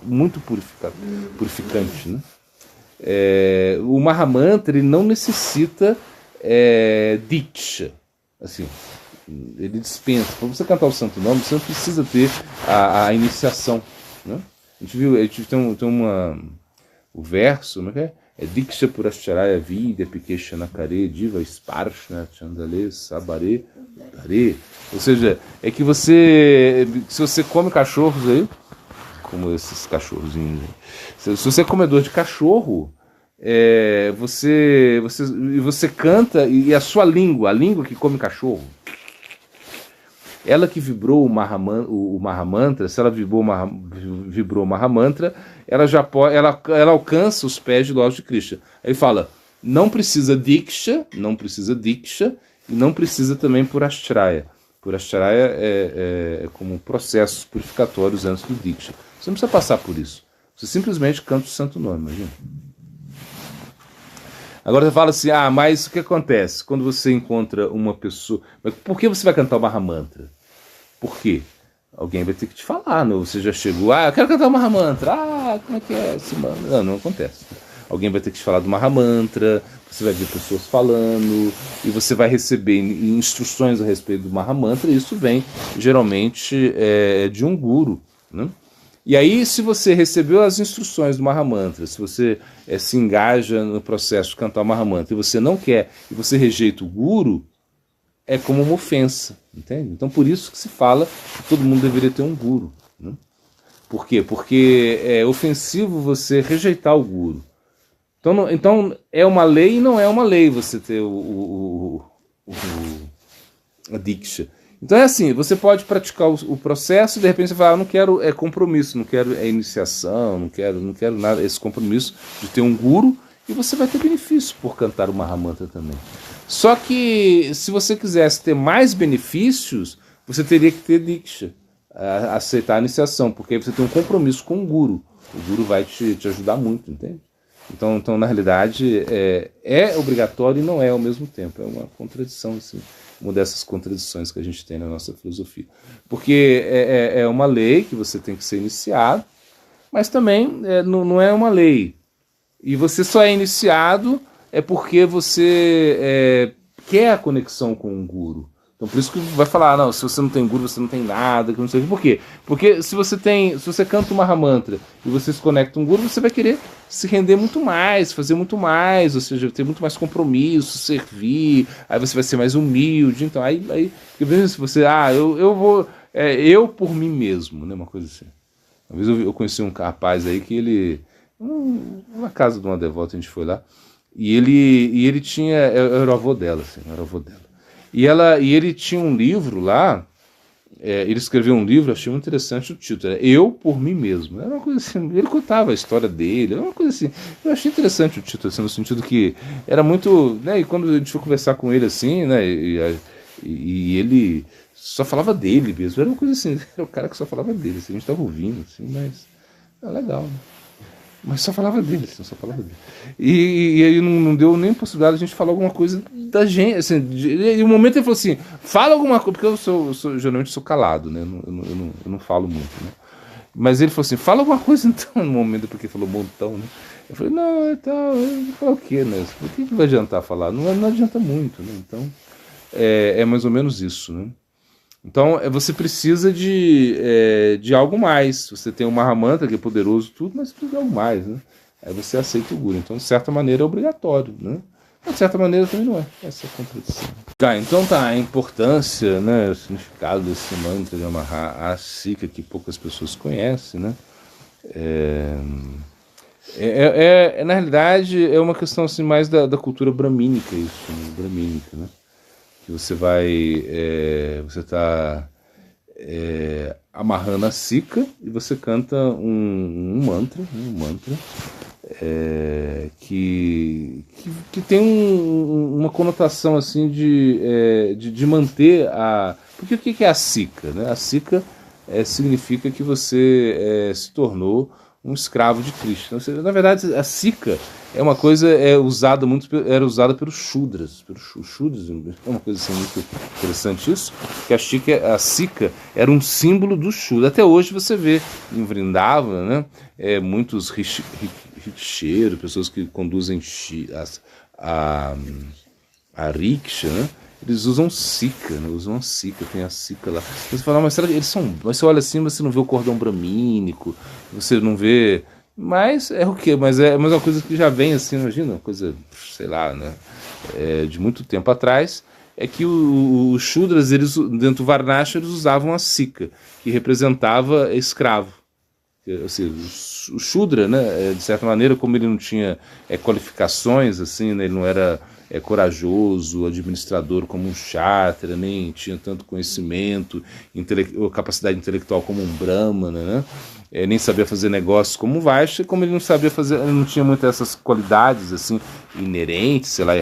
muito purificante, né? O Mahamantra ele não necessita Diksha, assim, ele dispensa. Para você cantar o Santo Nome, você não precisa ter a iniciação, né? A gente tem o verso, não é? Diksha Purashcharaya Vidya Pikeshanakare Diva Sparshna Chandale Sabare Dare. Ou seja, é que se você come cachorros aí, como esses cachorrozinhos, se você é comedor de cachorro, você canta, e a sua língua, a língua que come cachorro, ela que vibrou o Mahamantra, se ela vibrou o Mahamantra, ela alcança os pés de Lorde Krishna. Aí fala, não precisa Diksha, e não precisa também Purashtraya. Purashtraya é como processos purificatórios antes do Diksha. Você não precisa passar por isso. Você simplesmente canta o Santo Nome, imagina. Agora você fala assim, mas o que acontece quando você encontra uma pessoa... Mas por que você vai cantar o Mahamantra? Por quê? Alguém vai ter que te falar, não? Você já chegou, eu quero cantar o Mahamantra, como é que é esse mantra? Não acontece. Alguém vai ter que te falar do Mahamantra, você vai ver pessoas falando, e você vai receber instruções a respeito do Mahamantra, e isso vem, geralmente, de um guru, né? E aí, se você recebeu as instruções do Mahamantra, se você se engaja no processo de cantar o Mahamantra, e você não quer, e você rejeita o guru, é como uma ofensa, entende? Então, por isso que se fala que todo mundo deveria ter um guru, né? Por quê? Porque é ofensivo você rejeitar o guru. Então é uma lei e não é uma lei você ter a Diksha. Então é assim, você pode praticar o processo e de repente você fala, não quero compromisso, não quero iniciação, não quero nada, esse compromisso de ter um guru, e você vai ter benefício por cantar o Mahamantra também. Só que se você quisesse ter mais benefícios, você teria que ter Diksha, aceitar a iniciação, porque aí você tem um compromisso com o guru. O guru vai te ajudar muito, entende? Então na realidade, é obrigatório e não é ao mesmo tempo. É uma contradição, assim, uma dessas contradições que a gente tem na nossa filosofia. Porque é uma lei que você tem que ser iniciado, mas também não é uma lei. E você só é iniciado porque você quer a conexão com o guru. Então por isso que vai falar, não, se você não tem guru, você não tem nada, que não sei. Por quê? Porque se você canta o Mahamantra e você se conecta com um guru, você vai querer se render muito mais, fazer muito mais, ou seja, ter muito mais compromisso, servir, aí você vai ser mais humilde. Então aí se você, eu vou, eu por mim mesmo, né, uma coisa assim. Uma vez eu conheci um rapaz aí que ele, na casa de uma devota, a gente foi lá, e ele tinha, era o avô dela, assim, era o avô dela. E ele tinha um livro lá, ele escreveu um livro, achei muito interessante o título, era Eu por Mim Mesmo. Era uma coisa assim, ele contava a história dele, era uma coisa assim. Eu achei interessante o título, assim, no sentido que era muito, né, e quando a gente foi conversar com ele assim, né, e ele só falava dele mesmo, era uma coisa assim, era o cara que só falava dele, assim, a gente estava ouvindo, assim, mas é legal, né? Mas só falava dele, assim, só falava dele. E aí não deu nem possibilidade de a gente falar alguma coisa da gente, assim, e o momento ele falou assim, fala alguma coisa, porque eu geralmente sou calado, né, eu não falo muito, né. Mas ele falou assim, fala alguma coisa então, no momento, porque ele falou montão, né. Eu falei, não, então, eu vou falar o quê, né, o que vai adiantar falar? Não adianta muito, né, então, é mais ou menos isso, né. Então, você precisa de algo mais. Você tem o Mahamantra, que é poderoso, tudo, mas precisa de algo mais, né? Aí você aceita o Guru. Então, de certa maneira, é obrigatório, né? Mas, de certa maneira, também não é. Essa é a contradição. Então a importância, né, o significado desse mantra de amarrar a Sika, que poucas pessoas conhecem, né? Na realidade, é uma questão assim, mais da cultura bramínica, isso, né? Bramínica, né? Que você vai, você está amarrando a Sika e você canta um mantra, né, que tem uma conotação assim de manter a... Porque o que é a Sika, né? A Sika significa que você se tornou um escravo de Krishna. Ou seja, na verdade, a Sika é uma coisa era usada pelos Shudras. Os Shudras é uma coisa assim, muito interessante isso, que a Sika era um símbolo do Shudra. Até hoje você vê em Vrindavan, né, muitos riksheiros, pessoas que conduzem a rickshaw, né, eles usam Sika, né? Usam a Sika, tem a Sika lá. Você fala, mas será que eles são... Mas você olha assim, você não vê o cordão bramínico, você não vê... Mas é o quê? Mas é uma coisa que já vem assim, imagina, uma coisa, sei lá, né? De muito tempo atrás, é que os Shudras, eles, dentro do Varnashra, eles usavam a Sika, que representava escravo. Ou seja, o Shudra, né, de certa maneira, como ele não tinha qualificações, assim, né, ele não era corajoso, administrador como um Kshatriya, nem tinha tanto conhecimento, ou capacidade intelectual como um Brahmana, né, nem sabia fazer negócios como um Vaishya, como ele não sabia fazer, ele não tinha muitas essas qualidades assim inerentes, sei lá,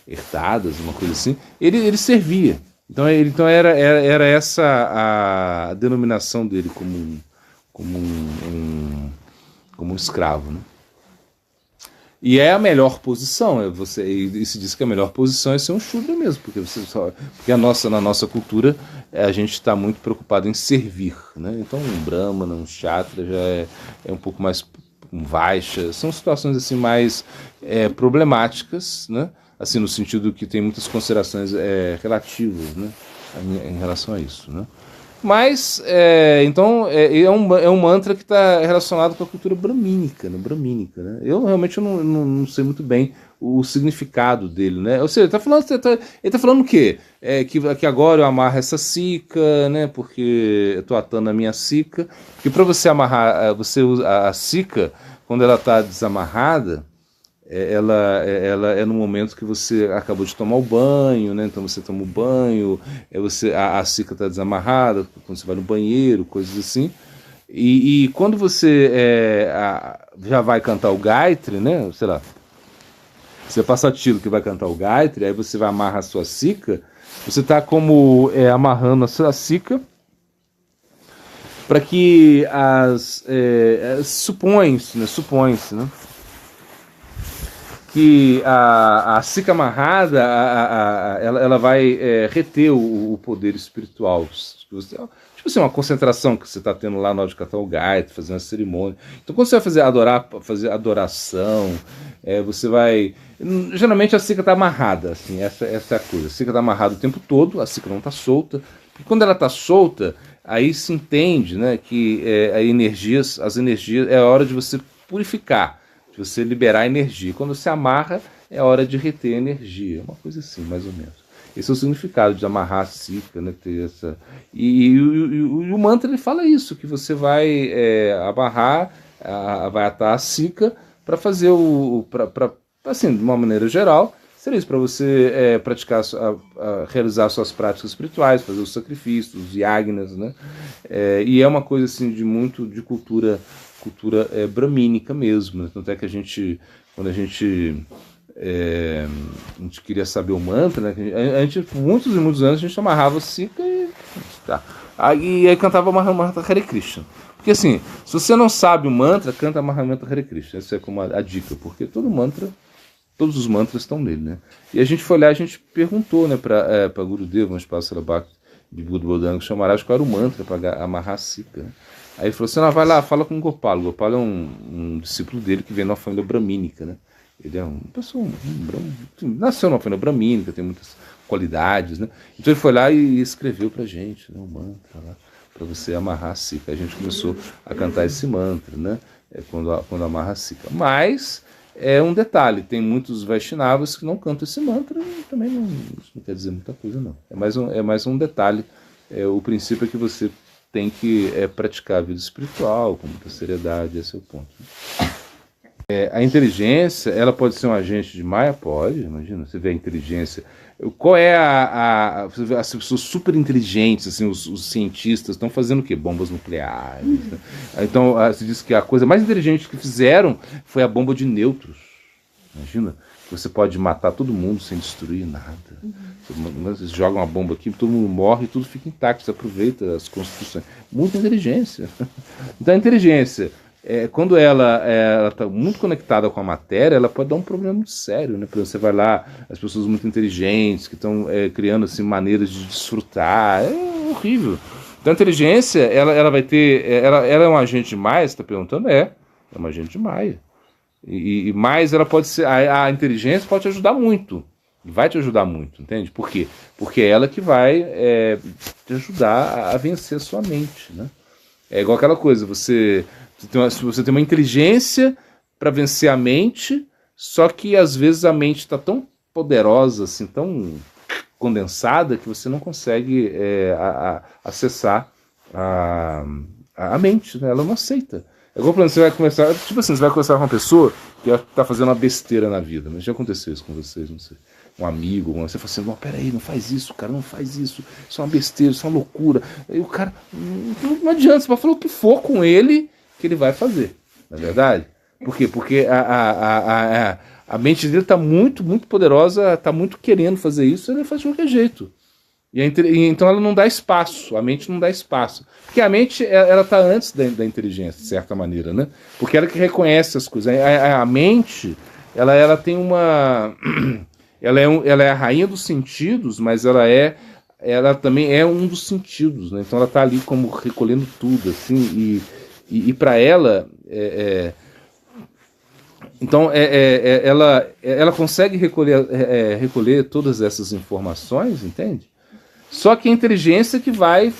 herdadas, uma coisa assim, ele servia. Então era essa a denominação dele como um escravo, né? E é a melhor posição, e se diz que a melhor posição é ser um Shudra mesmo, porque na nossa cultura a gente está muito preocupado em servir, né? Então um Brahmana, um Kshatriya já é um pouco mais um Vaishya, são situações assim mais problemáticas, né? Assim, no sentido que tem muitas considerações relativas, né? Em relação a isso, né? Mas, então, é um mantra que está relacionado com a cultura bramínica, né? Eu realmente não sei muito bem o significado dele, né? Ou seja, ele está falando o quê? Que agora eu amarro essa Sika, né? Porque eu estou atando a minha Sika. Porque para você amarrar, você usa a Sika, quando ela está desamarrada, ela é no momento que você acabou de tomar o banho, né? Então você toma o banho, a Sika está desamarrada, quando você vai no banheiro, coisas assim. E quando você já vai cantar o Gayatri, né? Sei lá, você passa tilo que vai cantar o Gayatri, aí você vai amarrar a sua Sika, você está como amarrando a sua Sika para que supõe-se, né? Que a Sika amarrada, ela vai reter o poder espiritual. Tipo assim, uma concentração que você está tendo lá na hora de cantar o Gayatri, fazer uma cerimônia. Então, quando você vai fazer adoração, você vai... Geralmente a Sika está amarrada, assim, essa é a coisa. A Sika está amarrada o tempo todo, a Sika não está solta. E quando ela está solta, aí se entende, né, que as energias, é a hora de você purificar, você liberar energia. Quando você amarra, é hora de reter energia. Uma coisa assim, mais ou menos. Esse é o significado de amarrar a Sika, né? Ter essa... e o mantra ele fala isso, que você vai amarrar, vai atar a Sika para fazer assim, de uma maneira geral, seria isso, para você praticar, realizar suas práticas espirituais, fazer os sacrifícios, os yagnas, né? E é uma coisa assim de cultura bramínica mesmo, né? Tanto é que quando a gente queria saber o mantra, né? Muitos e muitos anos a gente amarrava Sika e tá. Aí cantava Mahamanta Hare Krishna. Porque assim, se você não sabe o mantra, canta Mahamanta Hare Krishna. Essa é como a dica, porque todos os mantras estão nele, né? E a gente foi lá, a gente perguntou, né, para Gurudeva, mas para Sarabhakti de Budbodanga Chamaraj, qual era o mantra para amarrar a Sika. Né? Aí ele falou assim, vai lá, fala com o Gopala. O Gopala é um discípulo dele que vem de uma família bramínica, né? Ele é uma pessoa, nasceu numa família bramínica, tem muitas qualidades, né? Então ele foi lá e escreveu pra gente, né, um mantra lá, para você amarrar a Sika. A gente começou a cantar esse mantra, né? Quando amarra a Sika. Mas é um detalhe, tem muitos Vaishnavas que não cantam esse mantra, e também não quer dizer muita coisa, não. É mais um detalhe. O princípio é que você tem que praticar a vida espiritual com muita seriedade, esse é o ponto. A inteligência, ela pode ser um agente de Maya? Pode, imagina, você vê a inteligência. Qual é as pessoas super inteligentes, assim, os cientistas estão fazendo o quê? Bombas nucleares. Né? Então, se diz que a coisa mais inteligente que fizeram foi a bomba de nêutrons. Imagina, você pode matar todo mundo sem destruir nada. Você joga uma bomba aqui, todo mundo morre e tudo fica intacto, você aproveita as construções. Muita inteligência. Então, a inteligência... quando ela está muito conectada com a matéria, ela pode dar um problema muito sério, né? Por exemplo, você vai lá, as pessoas muito inteligentes, que estão criando assim, maneiras de desfrutar, é horrível. Então a inteligência, ela vai ter, ela é um agente de Maia, você está perguntando? É um agente de Maia. E mais ela pode ser, a inteligência pode te ajudar muito, vai te ajudar muito, entende? Por quê? Porque é ela que vai te ajudar a vencer a sua mente, né? É igual aquela coisa, você tem uma inteligência para vencer a mente, só que às vezes a mente está tão poderosa, assim, tão condensada, que você não consegue acessar a mente, né? Ela não aceita. É igual quando você vai conversar, tipo assim, você vai conversar com uma pessoa que está fazendo uma besteira na vida, né? Já aconteceu isso com vocês, não sei. Um amigo, você fala assim, não, peraí, não faz isso, cara, não faz isso é uma besteira, isso é uma loucura. Aí o cara, não adianta, você pode falar o que for com ele, que ele vai fazer, não é verdade? Por quê? Porque a mente dele está muito, muito poderosa, está muito querendo fazer isso, ele faz de qualquer jeito. Então ela não dá espaço, a mente não dá espaço. Porque a mente, ela está antes da inteligência, de certa maneira, né? Porque ela que reconhece as coisas. A mente, ela tem uma... ela é a rainha dos sentidos, mas ela também é um dos sentidos, né? Então ela está ali como recolhendo tudo, assim, e para ela, então ela consegue recolher todas essas informações, entende? Só que a inteligência que vai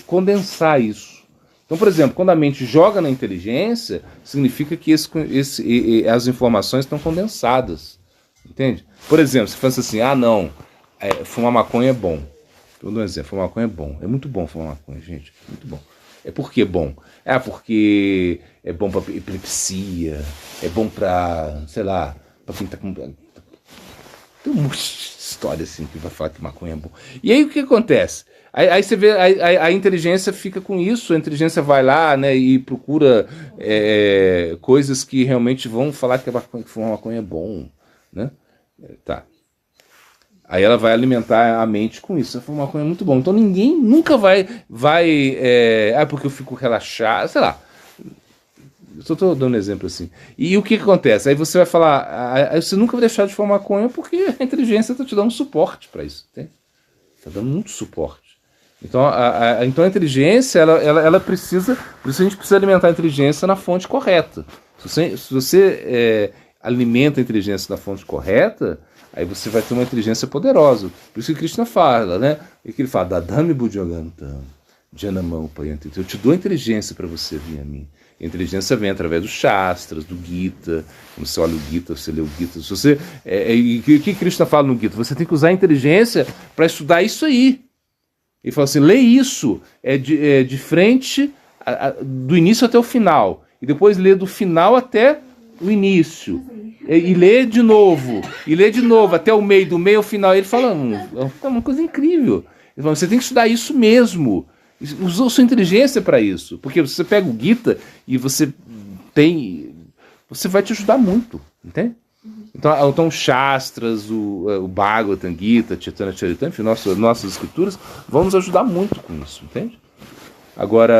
condensar isso. Então, por exemplo, quando a mente joga na inteligência, significa que as informações estão condensadas, entende? Por exemplo, se fosse assim, não, fumar maconha é bom. Eu dou um exemplo, fumar maconha é bom. É muito bom fumar maconha, gente, muito bom. Por que bom? Porque é bom para epilepsia, é bom para, sei lá, para quem tá com... Tem um monte de história assim que vai falar que maconha é bom. E aí o que acontece? Aí você vê, a inteligência fica com isso, a inteligência vai lá, né, e procura coisas que realmente vão falar que fumar maconha é bom, né? Tá. Aí ela vai alimentar a mente com isso. Foi uma coisa muito bom. Então ninguém nunca vai porque eu fico relaxado, sei lá. Eu só estou dando um exemplo assim. E o que acontece? Aí você vai falar, você nunca vai deixar de fumar maconha porque a inteligência está te dando suporte para isso. Está dando muito suporte. Então então a inteligência, ela precisa, por isso a gente precisa alimentar a inteligência na fonte correta. Se você alimenta a inteligência na fonte correta, aí você vai ter uma inteligência poderosa. Por isso que Krishna fala, né? E que ele fala, Dadami Budyogantam, Janamam Payanti. Eu te dou inteligência para você vir a mim. A inteligência vem através dos Shastras, do Gita. Quando você olha o Gita, você lê o Gita. Se você, o que Krishna fala no Gita? Você tem que usar a inteligência para estudar isso aí. Ele fala assim, lê isso de frente, do início até o final. E depois lê do final até o início. E lê de novo, até o meio, do meio ao final. Ele fala, é uma coisa incrível. Ele fala, você tem que estudar isso mesmo. Usa sua inteligência para isso. Porque você pega o Gita e você vai te ajudar muito, entende? Então Shastras, o Bhagavatam, Gita, Chaitanya Charitamrita, enfim, nossas escrituras vão nos ajudar muito com isso, entende? Agora,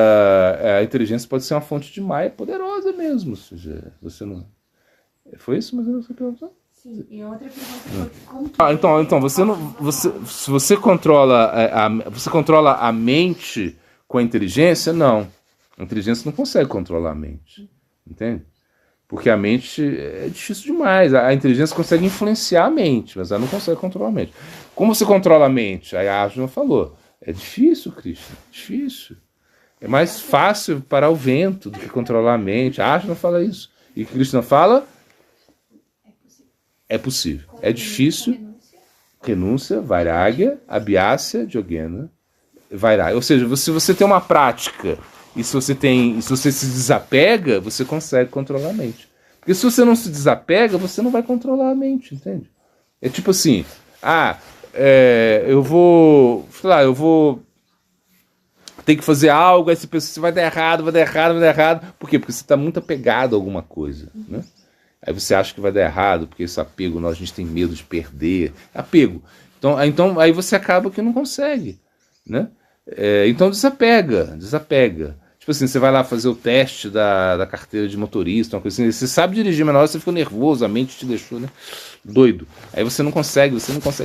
a inteligência pode ser uma fonte de Maya poderosa mesmo, ou seja, você não... Foi isso mais ou menos que você perguntou? Sim, e outra pergunta foi como Então se você controla você controla a mente com a inteligência? Não. A inteligência não consegue controlar a mente, entende? Porque a mente é difícil demais. A inteligência consegue influenciar a mente, mas ela não consegue controlar a mente. Como você controla a mente? Aí a Arjuna falou, é difícil, Krishna, difícil. É mais fácil parar o vento do que controlar a mente. A Arjuna fala isso. E Krishna fala, é possível. É difícil. Renúncia, vairagya, abhyasya, yogena, vairagya. Ou seja, se você tem uma prática e se você se desapega, você consegue controlar a mente. Porque se você não se desapega, você não vai controlar a mente, entende? É tipo assim, eu vou ter que fazer algo, aí você pensa, você vai dar errado. Por quê? Porque você está muito apegado a alguma coisa, né? Aí você acha que vai dar errado, porque esse apego, a gente tem medo de perder. Apego. Então aí você acaba que não consegue, né? Então desapega. Tipo assim, você vai lá fazer o teste da carteira de motorista, uma coisa assim, você sabe dirigir, mas na hora você ficou nervoso, a mente te deixou, né, doido. Aí você não consegue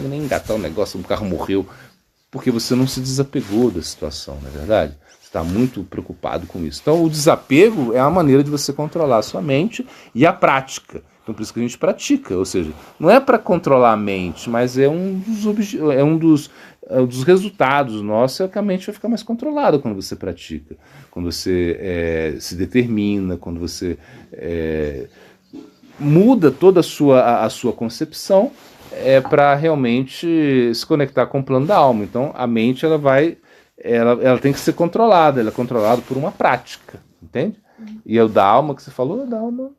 nem engatar o negócio, o carro morreu, porque você não se desapegou da situação, não é verdade? Você está muito preocupado com isso. Então o desapego é uma maneira de você controlar a sua mente e a prática. Então por isso que a gente pratica, ou seja, não é para controlar a mente, mas é um dos resultados nossos, é que a mente vai ficar mais controlada quando você pratica, quando você se determina, quando você muda toda a sua concepção para realmente se conectar com o plano da alma. Então a mente ela tem que ser controlada, ela é controlada por uma prática, entende? E o da alma que você falou, da alma...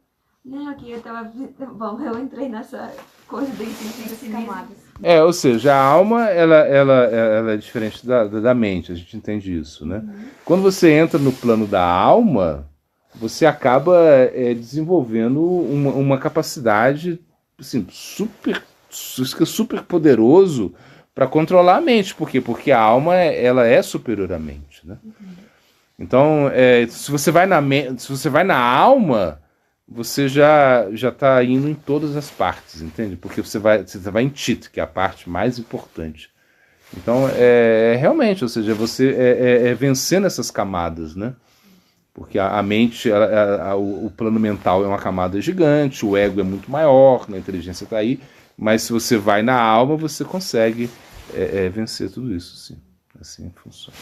Não, aqui eu tava... Bom, eu entrei nessa coisa do entendimento camadas. Ou seja, a alma ela é diferente da mente, a gente entende isso, né? Quando você entra no plano da alma, você acaba desenvolvendo uma capacidade assim, super poderoso para controlar a mente. Por quê? Porque a alma ela é superior à mente, né? Então, se você vai na alma, você já está indo em todas as partes, entende? Porque você vai em Chit, que é a parte mais importante. Então, realmente, ou seja, você vencendo essas camadas, né? Porque a mente, o plano mental é uma camada gigante, o ego é muito maior, a inteligência está aí, mas se você vai na alma, você consegue vencer tudo isso, sim. Assim funciona.